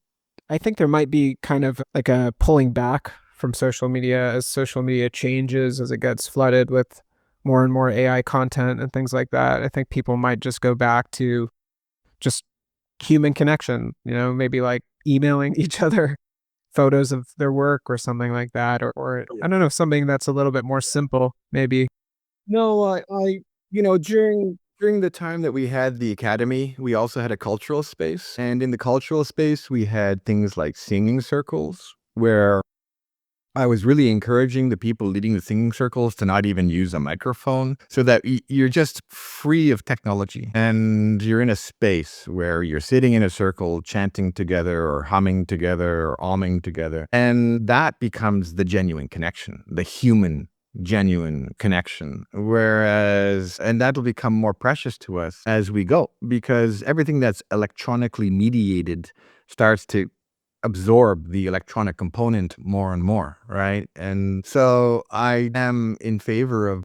A: I think there might be kind of like a pulling back from social media as social media changes, as it gets flooded with more and more AI content and things like that. I think people might just go back to just human connection, maybe like emailing each other photos of their work or something like that, or
B: Yeah.
A: I don't know, something that's a little bit more simple, maybe.
B: No, during the time that we had the academy, we also had a cultural space. And in the cultural space, we had things like singing circles, where I was really encouraging the people leading the singing circles to not even use a microphone, so that you're just free of technology and you're in a space where you're sitting in a circle chanting together or humming together or alming together. And that becomes the genuine connection, the human genuine connection. And that'll become more precious to us as we go, because everything that's electronically mediated starts to absorb the electronic component more and more, right? And so I am in favor of,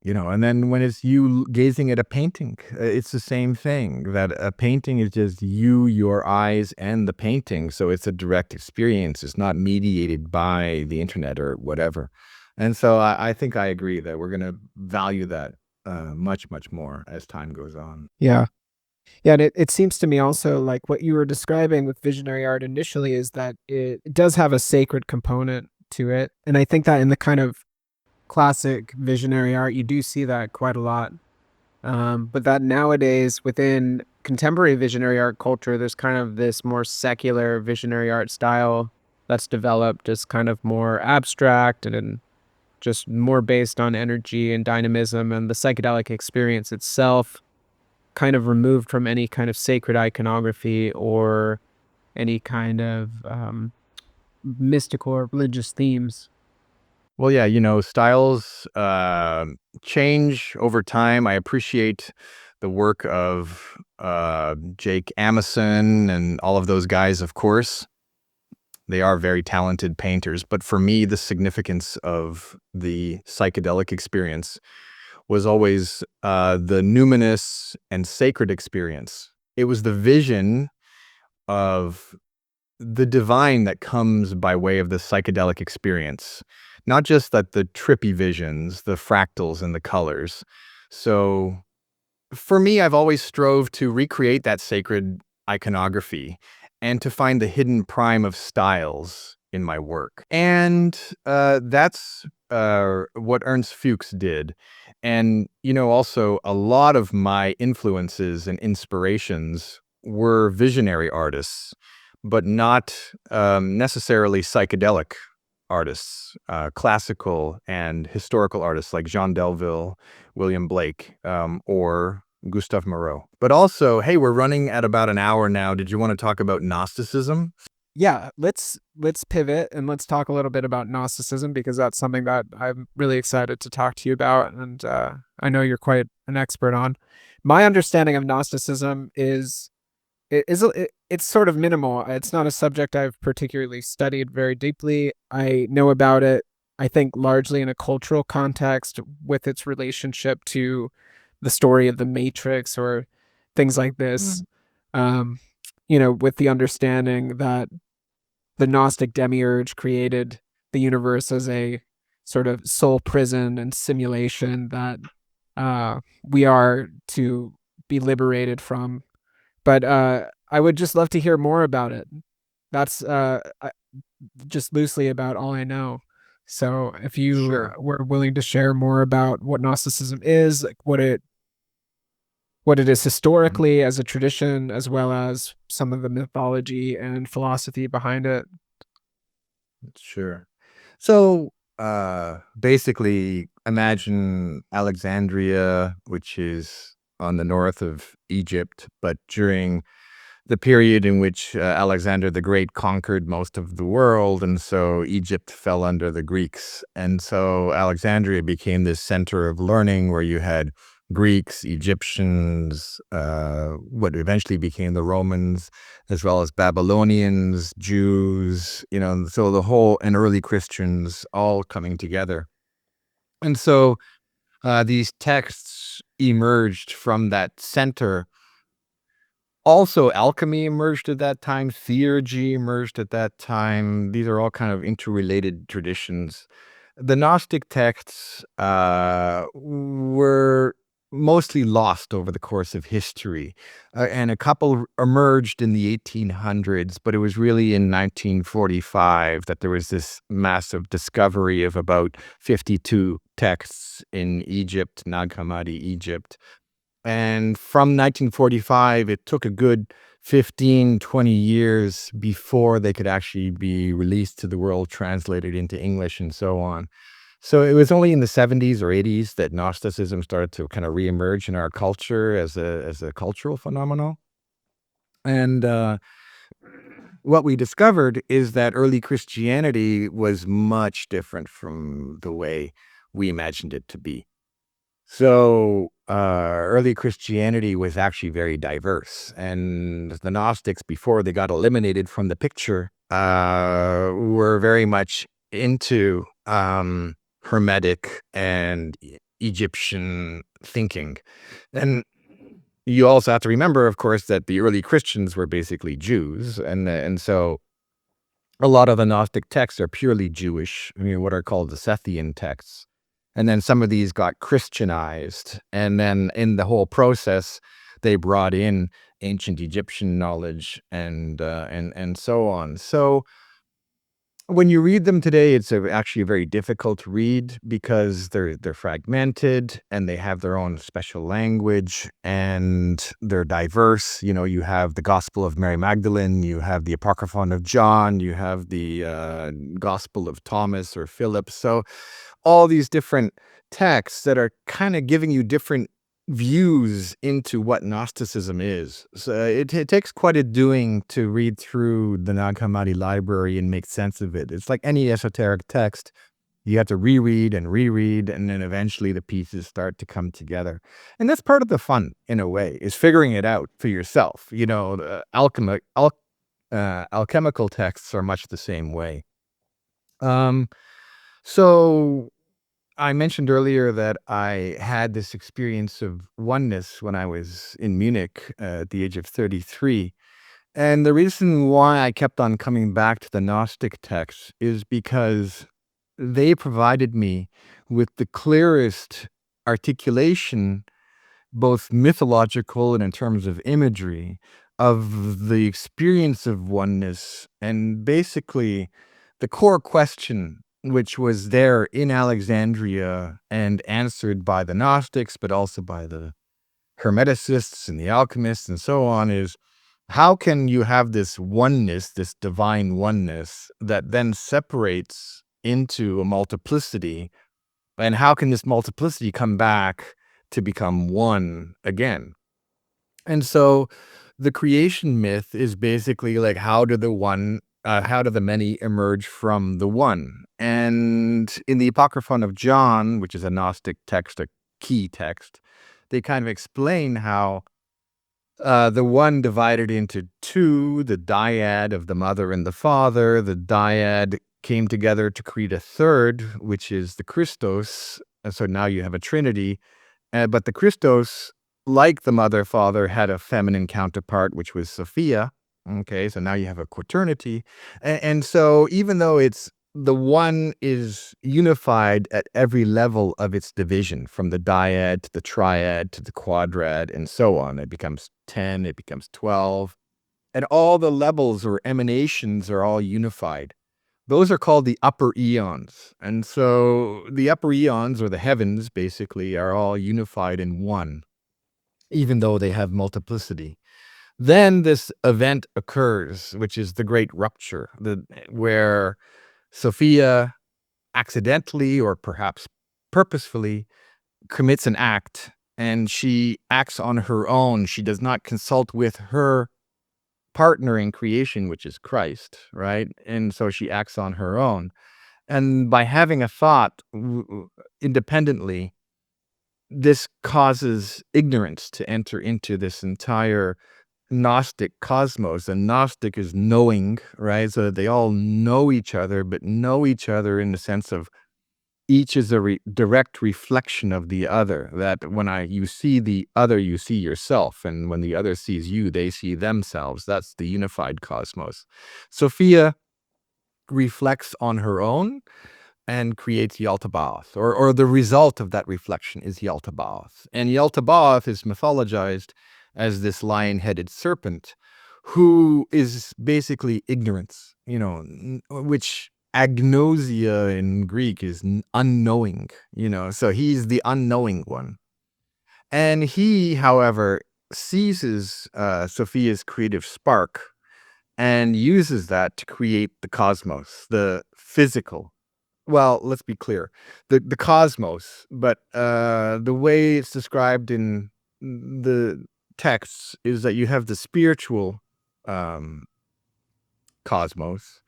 B: and then when it's you gazing at a painting, it's the same thing, that a painting is just you, your eyes, and the painting. So it's a direct experience. It's not mediated by the internet or whatever. And so I think I agree that we're going to value that much, much more as time goes on.
A: Yeah. Yeah, and it seems to me also like what you were describing with visionary art initially is that it does have a sacred component to it. And I think that in the kind of classic visionary art, you do see that quite a lot. But that nowadays within contemporary visionary art culture, there's kind of this more secular visionary art style that's developed as kind of more abstract and just more based on energy and dynamism and the psychedelic experience itself, kind of removed from any kind of sacred iconography or any kind of mystical or religious themes.
B: Well, yeah, styles change over time. I appreciate the work of Jake Amison and all of those guys, of course. They are very talented painters. But for me, the significance of the psychedelic experience was always the numinous and sacred experience. It was the vision of the divine that comes by way of the psychedelic experience, not just that the trippy visions, the fractals and the colors. So for me, I've always strove to recreate that sacred iconography and to find the hidden prime of styles in my work. And that's what Ernst Fuchs did. And, also a lot of my influences and inspirations were visionary artists, but not necessarily psychedelic artists, classical and historical artists like Jean Delville, William Blake, or Gustave Moreau. But also, hey, we're running at about an hour now. Did you want to talk about Gnosticism?
A: Yeah, let's pivot and let's talk a little bit about Gnosticism, because that's something that I'm really excited to talk to you about, and I know you're quite an expert on. My understanding of Gnosticism it's sort of minimal. It's not a subject I've particularly studied very deeply. I know about it, I think, largely in a cultural context with its relationship to the story of the Matrix or things like this. Um, with the understanding that the Gnostic demiurge created the universe as a sort of soul prison and simulation that we are to be liberated from. But I would just love to hear more about it. That's just loosely about all I know. So if you
B: Sure.
A: were willing to share more about what Gnosticism is, like what it is
B: Mhm.
A: historically as a tradition, as well as some of the mythology and philosophy behind it.
B: Sure. So, basically, imagine Alexandria, which is on the north of Egypt, but during the period in which Alexander the Great conquered most of the world, and so Egypt fell under the Greeks. And so Alexandria became this center of learning where you had Greeks, Egyptians, what eventually became the Romans, as well as Babylonians, Jews, so the whole, and early Christians all coming together. And so these texts emerged from that center. Also, alchemy emerged at that time, theurgy emerged at that time. These are all kind of interrelated traditions. The Gnostic texts were mostly lost over the course of history, and a couple emerged in the 1800s, but it was really in 1945 that there was this massive discovery of about 52 texts in Egypt, Nag Hammadi, Egypt. And from 1945, it took a good 15, 20 years before they could actually be released to the world, translated into English and so on. So it was only in the 70s or 80s that Gnosticism started to kind of reemerge in our culture as a cultural phenomenon. And what we discovered is that early Christianity was much different from the way we imagined it to be. So, early Christianity was actually very diverse, and the Gnostics, before they got eliminated from the picture, were very much into Hermetic and Egyptian thinking. And you also have to remember, of course, that the early Christians were basically Jews, and so a lot of the Gnostic texts are purely Jewish, what are called the Sethian texts. And then some of these got Christianized. And then in the whole process, they brought in ancient Egyptian knowledge and so on. So when you read them today, it's actually very difficult to read because they're fragmented and they have their own special language and they're diverse. You have the Gospel of Mary Magdalene, you have the Apocryphon of John, you have the Gospel of Thomas or Philip. So all these different texts that are kind of giving you different views into what Gnosticism is. So it takes quite a doing to read through the Nag Hammadi library and make sense of it. It's like any esoteric text. You have to reread, and then eventually the pieces start to come together. And that's part of the fun, in a way, is figuring it out for yourself. The alchemical texts are much the same way. So I mentioned earlier that I had this experience of oneness when I was in Munich at the age of 33. And the reason why I kept on coming back to the Gnostic texts is because they provided me with the clearest articulation, both mythological and in terms of imagery, of the experience of oneness. And basically, the core question which was there in Alexandria and answered by the Gnostics, but also by the Hermeticists and the alchemists and so on, is how can you have this oneness, this divine oneness, that then separates into a multiplicity? And how can this multiplicity come back to become one again? And so the creation myth is basically like, how do the many emerge from the one? And in the Apocryphon of John, which is a Gnostic text, a key text, they kind of explain how the one divided into two, the dyad of the mother and the father. The dyad came together to create a third, which is the Christos. And so now you have a trinity. But the Christos, like the mother father, had a feminine counterpart, which was Sophia. Okay, so now you have a quaternity. And so even though the one is unified at every level of its division, from the dyad to the triad to the quadrad and so on. It becomes 10, it becomes 12. And all the levels or emanations are all unified. Those are called the upper eons. And so the upper eons, or the heavens, basically, are all unified in one, even though they have multiplicity. Then this event occurs, which is the great rupture, where Sophia accidentally or perhaps purposefully commits an act, and she acts on her own. She does not consult with her partner in creation, which is Christ, right? And so she acts on her own. And by having a thought independently, this causes ignorance to enter into this entire Gnostic cosmos. And Gnostic is knowing, right? So they all know each other, but know each other in the sense of each is a direct reflection of the other. That when you see the other, you see yourself. And when the other sees you, they see themselves. That's the unified cosmos. Sophia reflects on her own and creates Yaldabaoth, or the result of that reflection is Yaldabaoth. And Yaldabaoth is mythologized as this lion-headed serpent who is basically ignorance, which agnosia in Greek is unknowing, so he's the unknowing one. And he, however, seizes Sophia's creative spark and uses that to create the cosmos, the physical. Well, let's be clear, the cosmos, but the way it's described in the texts is that you have the spiritual cosmos.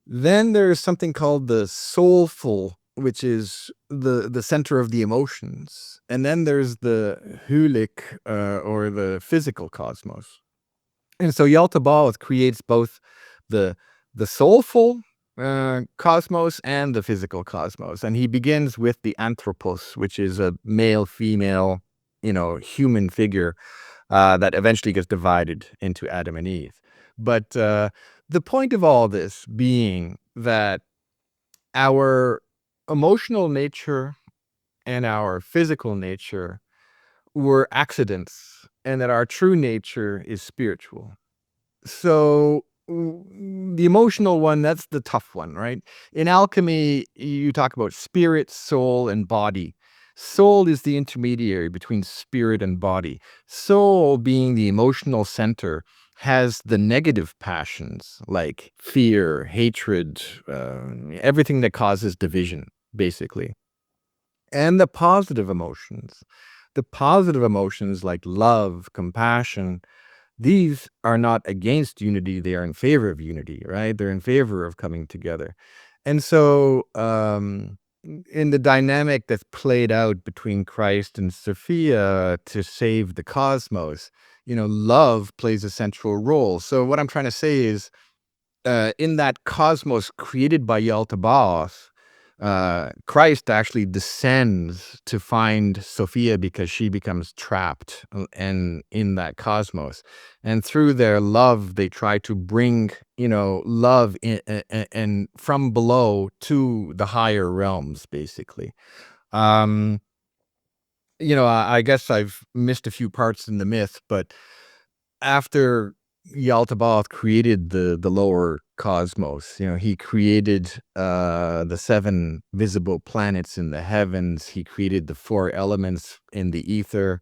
B: Then there's something called the soulful, which is the center of the emotions. And then there's the hulic, or the physical cosmos. And so Yaldabaoth creates both the soulful cosmos and the physical cosmos. And he begins with the anthropos, which is a male-female, human figure that eventually gets divided into Adam and Eve. But the point of all this being that our emotional nature and our physical nature were accidents, and that our true nature is spiritual. So the emotional one, that's the tough one, right? In alchemy, you talk about spirit, soul, and body. Soul is the intermediary between spirit and body. Soul, being the emotional center, has the negative passions like fear, hatred, everything that causes division, basically. And the positive emotions. The positive emotions like love, compassion, these are not against unity, they are in favor of unity, right? They're in favor of coming together. And so in the dynamic that's played out between Christ and Sophia to save the cosmos, love plays a central role. So what I'm trying to say is, in that cosmos created by Yaldabaoth, Christ actually descends to find Sophia because she becomes trapped and in that cosmos. And through their love, they try to bring, love and from below to the higher realms, basically. I guess I've missed a few parts in the myth, but after Yaldabaoth created the lower cosmos. He created the 7 visible planets in the heavens. He created the 4 elements in the ether.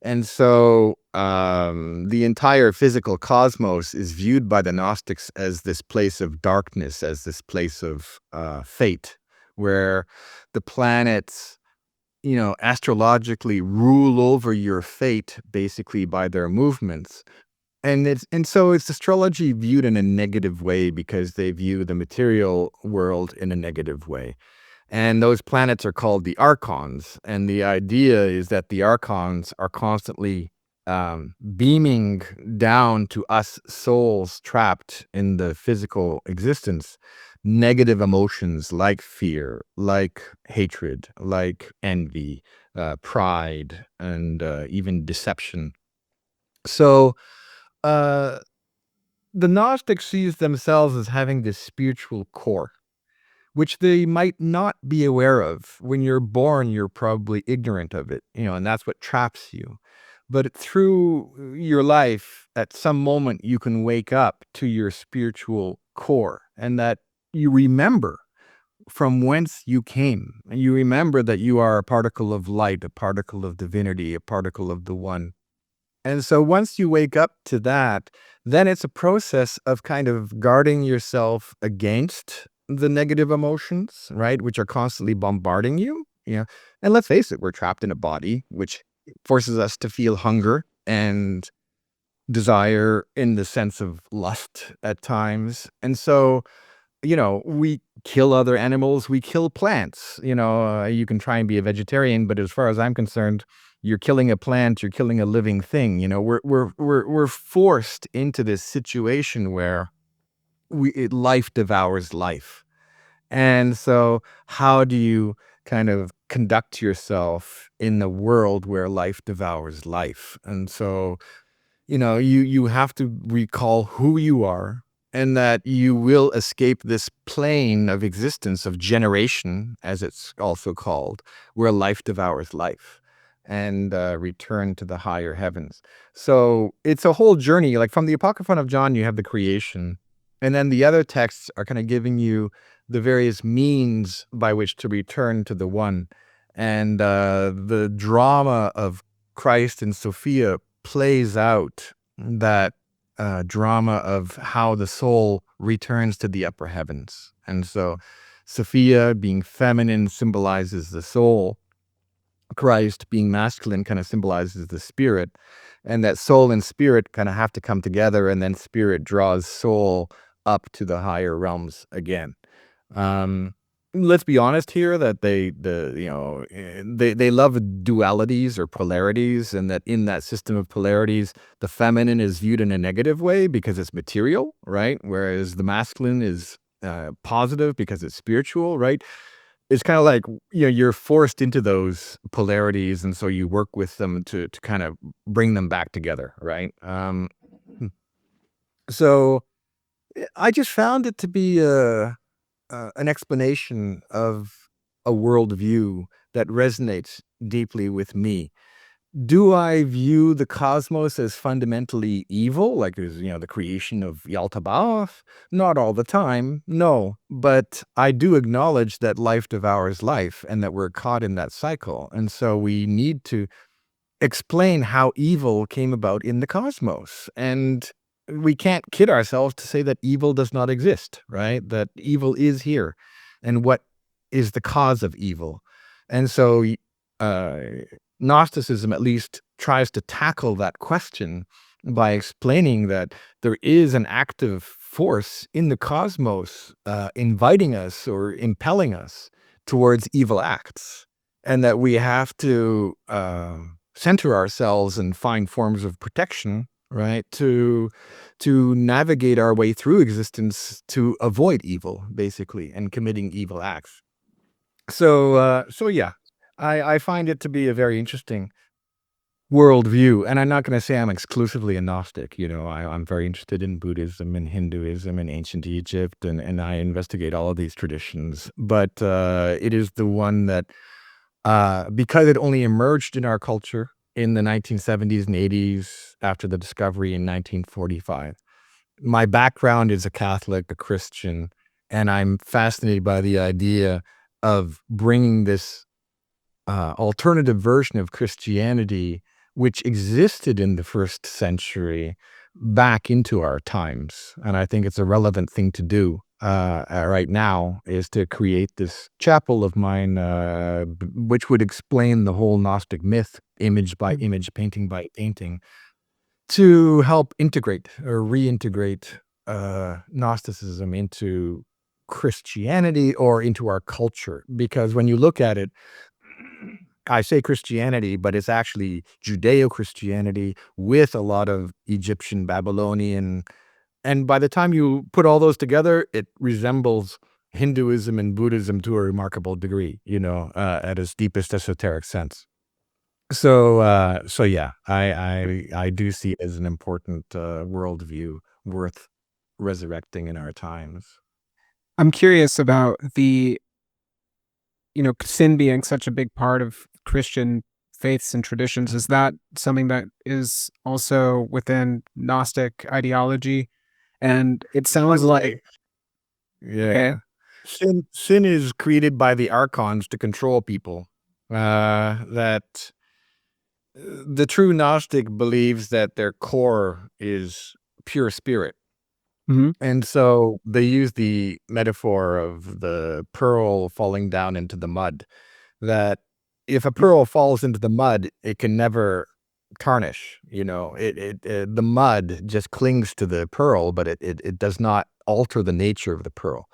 B: And so the entire physical cosmos is viewed by the Gnostics as this place of darkness, as this place of fate, where the planets, astrologically rule over your fate basically by their movements. And so it's astrology viewed in a negative way because they view the material world in a negative way. And those planets are called the archons. And the idea is that the archons are constantly beaming down to us souls trapped in the physical existence negative emotions like fear, like hatred, like envy, pride, and even deception. So uh, the Gnostic sees themselves as having this spiritual core, which they might not be aware of. When you're born, you're probably ignorant of it, and that's what traps you. But through your life, at some moment, you can wake up to your spiritual core and that you remember from whence you came. And you remember that you are a particle of light, a particle of divinity, a particle of the one. And so once you wake up to that, then it's a process of kind of guarding yourself against the negative emotions, right? Which are constantly bombarding you. And let's face it, we're trapped in a body, which forces us to feel hunger and desire in the sense of lust at times. And so we kill other animals, we kill plants. You can try and be a vegetarian, but as far as I'm concerned, you're killing a plant, you're killing a living thing. We're forced into this situation where life devours life. And so how do you kind of conduct yourself in the world where life devours life? And so you have to recall who you are and that you will escape this plane of existence of generation, as it's also called, where life devours life and return to the higher heavens. So it's a whole journey. Like from the Apocryphon of John, you have the creation, and then the other texts are kind of giving you the various means by which to return to the one. And the drama of Christ and Sophia plays out that drama of how the soul returns to the upper heavens. And so Sophia, being feminine, symbolizes the soul. Christ, being masculine, kind of symbolizes the spirit. And that soul and spirit kind of have to come together, and then spirit draws soul up to the higher realms again. Let's be honest here that they love dualities or polarities, and that in that system of polarities, the feminine is viewed in a negative way because it's material, right? Whereas the masculine is positive because it's spiritual, right? It's kind of like, you're forced into those polarities, and so you work with them to kind of bring them back together, right? So I just found it to be an explanation of a worldview that resonates deeply with me. Do I view the cosmos as fundamentally evil, like there's, the creation of Yaldabaoth? Not all the time, no. But I do acknowledge that life devours life and that we're caught in that cycle. And so we need to explain how evil came about in the cosmos. And we can't kid ourselves to say that evil does not exist, right? That evil is here. And what is the cause of evil? And so uh, Gnosticism at least tries to tackle that question by explaining that there is an active force in the cosmos inviting us or impelling us towards evil acts, and that we have to center ourselves and find forms of protection, right, to navigate our way through existence to avoid evil, basically, and committing evil acts. So yeah, I find it to be a very interesting worldview, and I'm not going to say I'm exclusively a Gnostic. I'm very interested in Buddhism and Hinduism and ancient Egypt, and I investigate all of these traditions. But it is the one that, because it only emerged in our culture in the 1970s and 80s after the discovery in 1945, my background is a Catholic, a Christian, and I'm fascinated by the idea of bringing this alternative version of Christianity, which existed in the first century, back into our times. And I think it's a relevant thing to do right now, is to create this chapel of mine, which would explain the whole Gnostic myth, image by image, painting by painting, to help integrate or reintegrate Gnosticism into Christianity or into our culture. Because when you look at it, I say Christianity, but it's actually Judeo-Christianity with a lot of Egyptian, Babylonian. And by the time you put all those together, it resembles Hinduism and Buddhism to a remarkable degree, at its deepest esoteric sense. So yeah, I do see it as an important worldview worth resurrecting in our times.
A: I'm curious about the, sin being such a big part of Christian faiths and traditions. Is that something that is also within Gnostic ideology? And it sounds like,
B: Yeah.
A: okay.
B: Sin is created by the archons to control people. That the true Gnostic believes that their core is pure spirit.
A: Mhm.
B: And so they use the metaphor of the pearl falling down into the mud, that if a pearl falls into the mud, it can never tarnish. The mud just clings to the pearl, but it does not alter the nature of the pearl.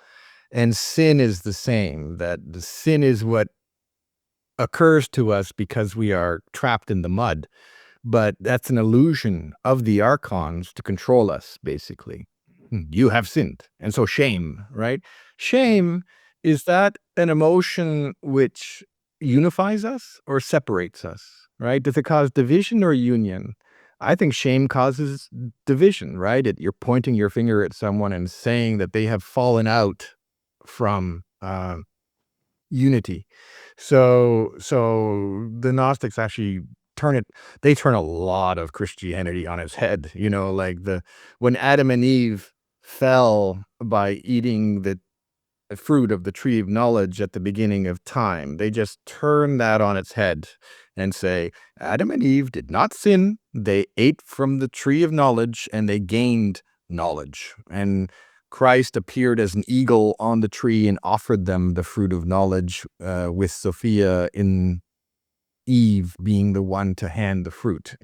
B: And sin is the same, that the sin is what occurs to us because we are trapped in the mud. But that's an illusion of the archons to control us, basically. You have sinned. And so shame, right? Shame, is that an emotion which unifies us or separates us, right? Does it cause division or union? I think shame causes division, right? You're pointing your finger at someone and saying that they have fallen out from unity. So the Gnostics actually turn a lot of Christianity on its head. Like when Adam and Eve fell by eating the fruit of the tree of knowledge at the beginning of time, they just turn that on its head and say, Adam and Eve did not sin. They ate from the tree of knowledge and they gained knowledge. And Christ appeared as an eagle on the tree and offered them the fruit of knowledge, with Sophia in Eve being the one to hand the fruit.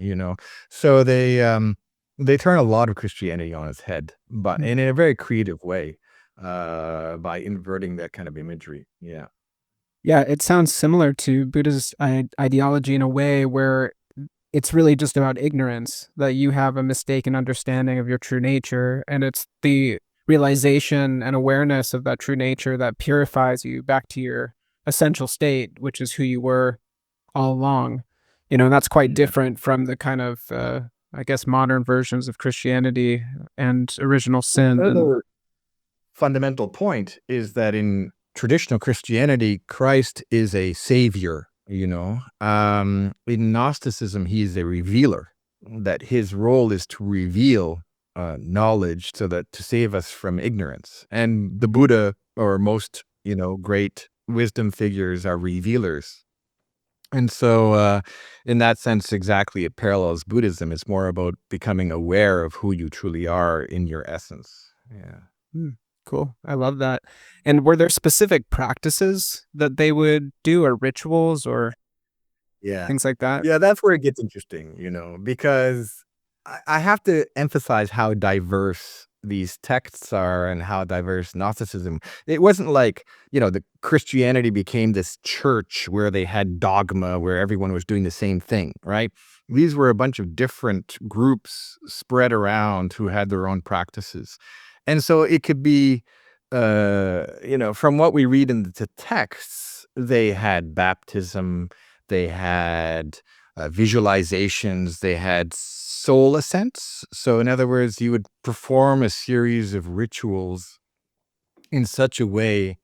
B: So they turn a lot of Christianity on its head, but in a very creative way, by inverting that kind of imagery. Yeah.
A: Yeah, it sounds similar to Buddhist ideology in a way where it's really just about ignorance, that you have a mistaken understanding of your true nature, and it's the realization and awareness of that true nature that purifies you back to your essential state, which is who you were all along. And that's quite
B: Yeah.
A: different from the kind of, I guess, modern versions of Christianity and original sin.
B: Another fundamental point is that in traditional Christianity, Christ is a savior. In Gnosticism, he is a revealer, that his role is to reveal knowledge so that to save us from ignorance. And the Buddha, or most, great wisdom figures, are revealers. And so, in that sense, exactly, it parallels Buddhism. It's more about becoming aware of who you truly are in your essence. Yeah.
A: Cool. I love that. And were there specific practices that they would do, or rituals or
B: Yeah.
A: things like that?
B: Yeah, that's where it gets interesting, because I have to emphasize how diverse these texts are and how diverse Gnosticism. It wasn't like, the Christianity became this church where they had dogma, where everyone was doing the same thing, right? These were a bunch of different groups spread around who had their own practices. And so it could be, from what we read in the texts, they had baptism, they had visualizations, they had soul ascents. So, in other words, you would perform a series of rituals in such a way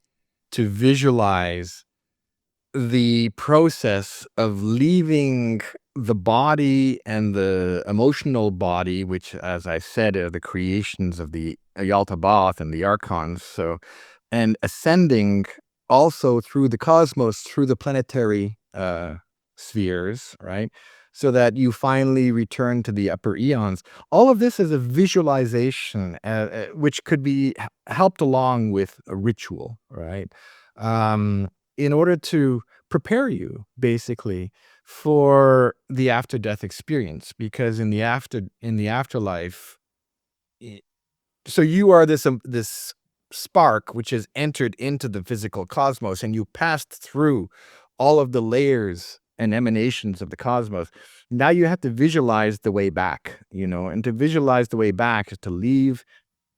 B: to visualize the process of leaving the body and the emotional body, which, as I said, are the creations of the Yaldabaoth and the archons. So, and ascending also through the cosmos, through the planetary spheres, right? So that you finally return to the upper eons. All of this is a visualization, which could be helped along with a ritual, right? In order to prepare you, basically, for the after death experience, because in the afterlife, i- so you are this spark which has entered into the physical cosmos, and you passed through all of the layers and emanations of the cosmos. Now you have to visualize the way back, and to visualize the way back is to leave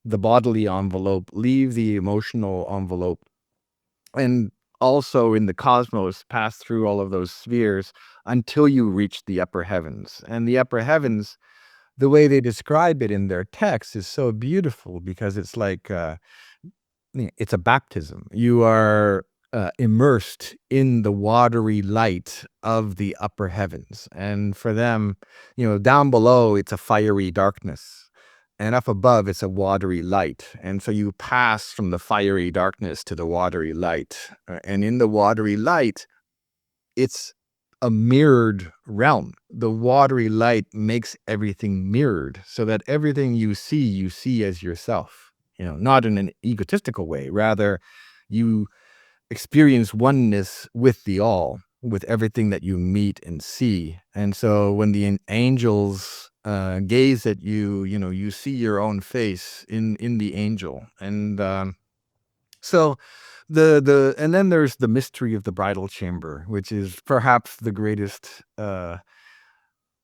B: the bodily envelope, leave the emotional envelope, and also in the cosmos pass through all of those spheres until you reach the upper heavens. And the upper heavens, the way they describe it in their text is so beautiful, because it's like it's a baptism. You are immersed in the watery light of the upper heavens. And for them, down below, it's a fiery darkness. And up above, it's a watery light. And so you pass from the fiery darkness to the watery light. And in the watery light, it's a mirrored realm. The watery light makes everything mirrored, so that everything you see as yourself, not in an egotistical way. Rather, you experience oneness with the all, with everything that you meet and see. And so when the angels gaze at you, you see your own face in the angel. And so and then there's the mystery of the bridal chamber, which is perhaps the greatest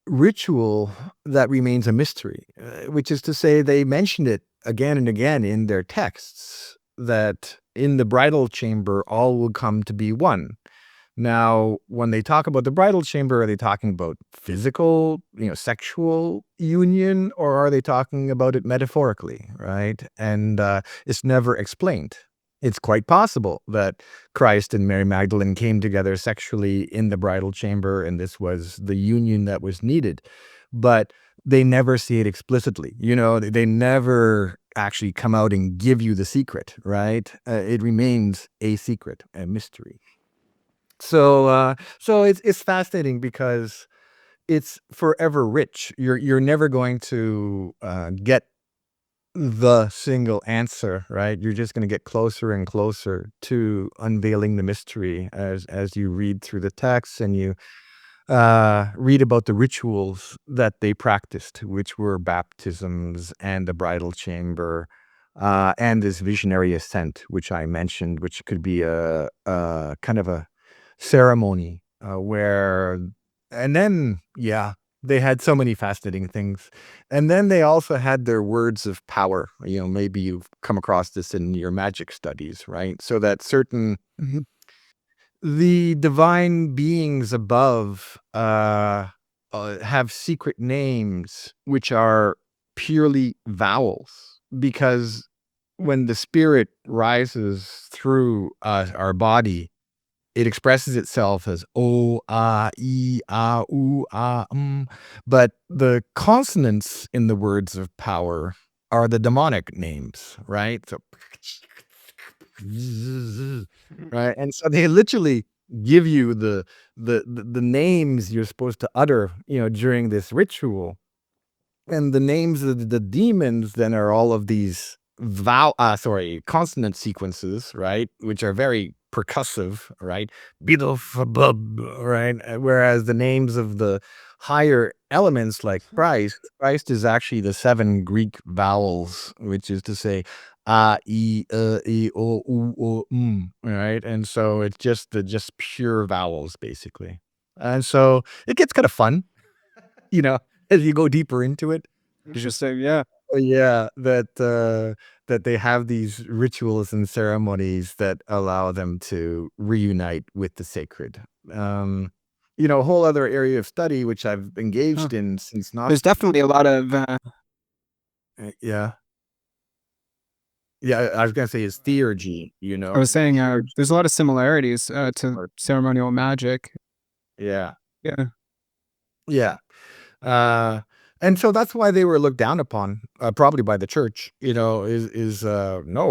B: ritual that remains a mystery, which is to say, they mention it again and again in their texts, that in the bridal chamber, all will come to be one. Now, when they talk about the bridal chamber, are they talking about physical, sexual union, or are they talking about it metaphorically, right? And it's never explained. It's quite possible that Christ and Mary Magdalene came together sexually in the bridal chamber, and this was the union that was needed. But they never see it explicitly. They never actually come out and give you the secret, right? It remains a secret, a mystery. So it's fascinating, because it's forever rich. You're never going to get the single answer, right? You're just going to get closer and closer to unveiling the mystery as you read through the text, and you read about the rituals that they practiced, which were baptisms and the bridal chamber, and this visionary ascent, which I mentioned, which could be a kind of a ceremony and then, yeah, they had so many fascinating things. And then they also had their words of power. Maybe you've come across this in your magic studies, right? So that certain the divine beings above have secret names which are purely vowels, because when the spirit rises through our body, it expresses itself as o, ah, e, ah, oo, ah, but the consonants in the words of power are the demonic names, right? So, right, and so they literally give you the names you're supposed to utter, during this ritual. And the names of the demons then are all of these consonant sequences, right? Which are very percussive, right? Bidofabub, right? Whereas the names of the higher elements, like Christ is actually the 7 Greek vowels, which is to say, o, u, o, right? And so it's just pure vowels, basically. And so it gets kind of fun, you know, as you go deeper into it.
A: Interesting. Yeah.
B: Yeah, that they have these rituals and ceremonies that allow them to reunite with the sacred. A whole other area of study which I've engaged in since
A: There's definitely a lot of,
B: yeah. Yeah, I was gonna say is theurgy,
A: I was saying,
B: theurgy.
A: there's a lot of similarities to ceremonial magic.
B: Yeah.
A: Yeah.
B: Yeah. Uh, and so that's why they were looked down upon, probably by the church, no,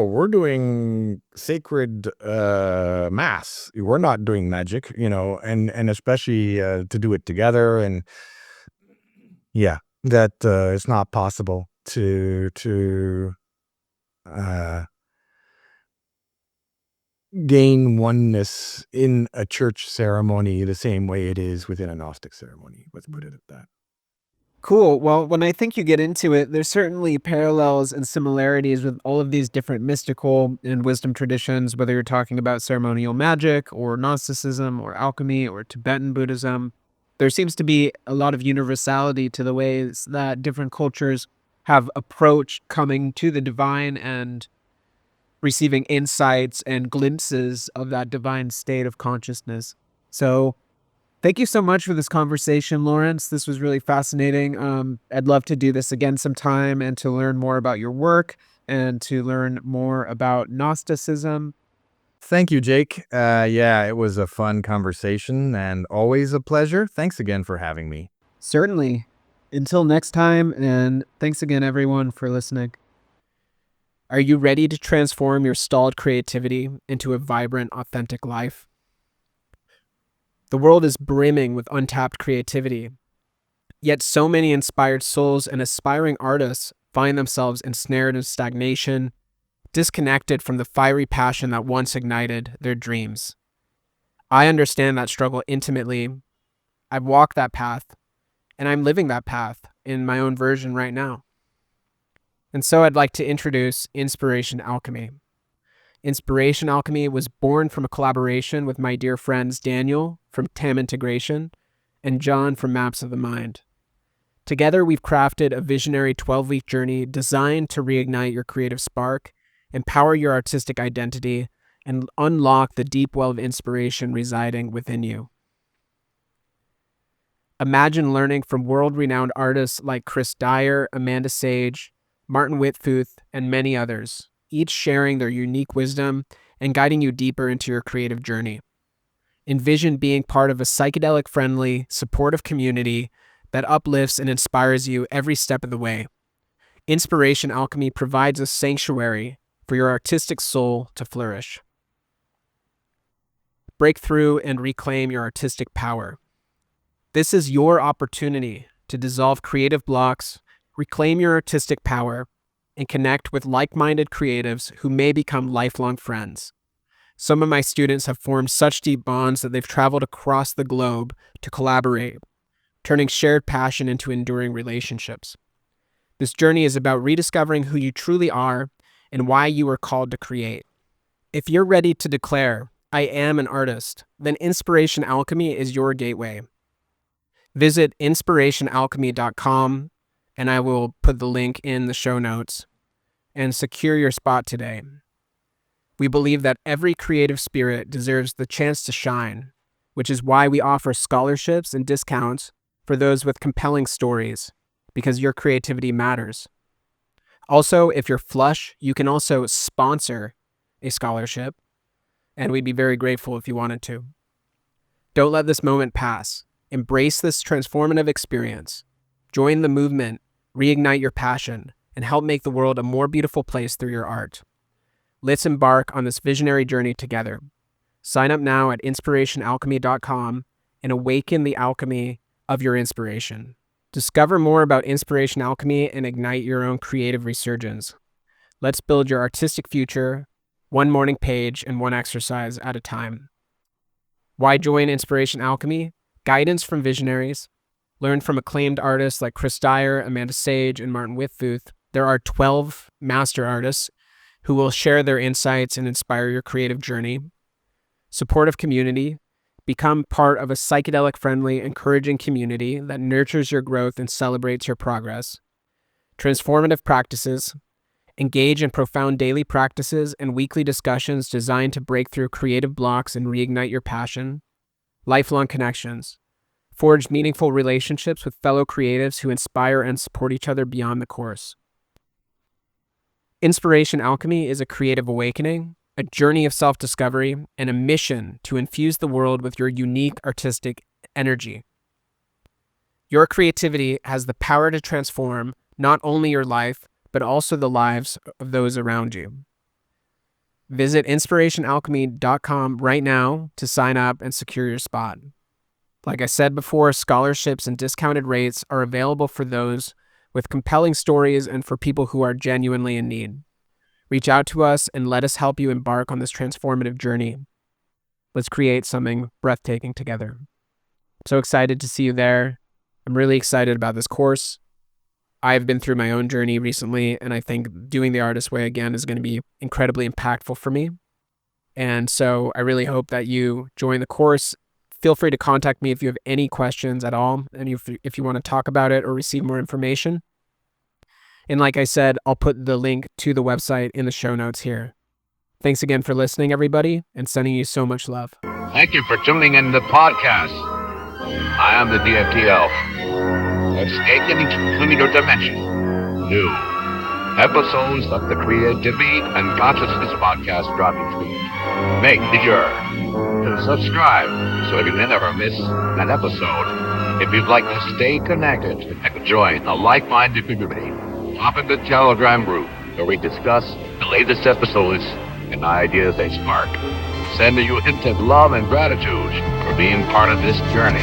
B: we're doing sacred mass. We're not doing magic, and especially to do it together. And yeah, that it's not possible to uh, gain oneness in a church ceremony the same way it is within a Gnostic ceremony. Let's put it at that.
A: Cool. Well, when I think you get into it, there's certainly parallels and similarities with all of these different mystical and wisdom traditions, whether you're talking about ceremonial magic or Gnosticism or alchemy or Tibetan Buddhism. There seems to be a lot of universality to the ways that different cultures have approached coming to the divine and receiving insights and glimpses of that divine state of consciousness. So, thank you so much for this conversation, Laurence. This was really fascinating. I'd love to do this again sometime and to learn more about your work and to learn more about Gnosticism.
B: Thank you, Jake. Yeah, it was a fun conversation and always a pleasure. Thanks again for having me.
A: Certainly. Until next time, and thanks again, everyone, for listening. Are you ready to transform your stalled creativity into a vibrant, authentic life? The world is brimming with untapped creativity, yet so many inspired souls and aspiring artists find themselves ensnared in stagnation, disconnected from the fiery passion that once ignited their dreams. I understand that struggle intimately. I've walked that path, and I'm living that path in my own version right now. And so I'd like to introduce Inspiration Alchemy. Inspiration Alchemy was born from a collaboration with my dear friends Daniel from TAM Integration and John from Maps of the Mind. Together, we've crafted a visionary 12-week journey designed to reignite your creative spark, empower your artistic identity, and unlock the deep well of inspiration residing within you. Imagine learning from world-renowned artists like Chris Dyer, Amanda Sage, Martin Whitfuth, and many others, each sharing their unique wisdom and guiding you deeper into your creative journey. Envision being part of a psychedelic-friendly, supportive community that uplifts and inspires you every step of the way. Inspiration Alchemy provides a sanctuary for your artistic soul to flourish. Break through and reclaim your artistic power. This is your opportunity to dissolve creative blocks, reclaim your artistic power, and connect with like-minded creatives who may become lifelong friends. Some of my students have formed such deep bonds that they've traveled across the globe to collaborate, turning shared passion into enduring relationships. This journey is about rediscovering who you truly are and why you are called to create. If you're ready to declare, "I am an artist," then Inspiration Alchemy is your gateway. Visit inspirationalchemy.com, and I will put the link in the show notes, and secure your spot today. We believe that every creative spirit deserves the chance to shine, which is why we offer scholarships and discounts for those with compelling stories, because your creativity matters. Also, if you're flush, you can also sponsor a scholarship, and we'd be very grateful if you wanted to. Don't let this moment pass. Embrace this transformative experience. Join the movement, reignite your passion, and help make the world a more beautiful place through your art. Let's embark on this visionary journey together. Sign up now at inspirationalchemy.com and awaken the alchemy of your inspiration. Discover more about Inspiration Alchemy and ignite your own creative resurgence. Let's build your artistic future, one morning page and one exercise at a time. Why join Inspiration Alchemy? Guidance from visionaries. Learn from acclaimed artists like Chris Dyer, Amanda Sage, and Martin Whitfuth. There are 12 master artists who will share their insights and inspire your creative journey. Supportive community. Become part of a psychedelic-friendly, encouraging community that nurtures your growth and celebrates your progress. Transformative practices. Engage in profound daily practices and weekly discussions designed to break through creative blocks and reignite your passion. Lifelong connections. Forge meaningful relationships with fellow creatives who inspire and support each other beyond the course. Inspiration Alchemy is a creative awakening, a journey of self-discovery, and a mission to infuse the world with your unique artistic energy. Your creativity has the power to transform not only your life, but also the lives of those around you. Visit inspirationalchemy.com right now to sign up and secure your spot. Like I said before, scholarships and discounted rates are available for those with compelling stories and for people who are genuinely in need. Reach out to us and let us help you embark on this transformative journey. Let's create something breathtaking together. So excited to see you there. I'm really excited about this course. I've been through my own journey recently, and I think doing the artist way again is going to be incredibly impactful for me. And so I really hope that you join the course. Feel free to contact me if you have any questions at all, and if you want to talk about it or receive more information. And like I said, I'll put the link to the website in the show notes here. Thanks again for listening, everybody, and sending you so much love.
C: Thank you for tuning in to the podcast. I am the DFT Elf. Escaping into your dimension. New episodes of the Creativity and Consciousness podcast dropping feed. Make sure to subscribe so you never miss an episode. If you'd like to stay connected and join a like-minded community, hop in the Telegram group where we discuss the latest episodes and ideas they spark. Sending you instant love and gratitude for being part of this journey.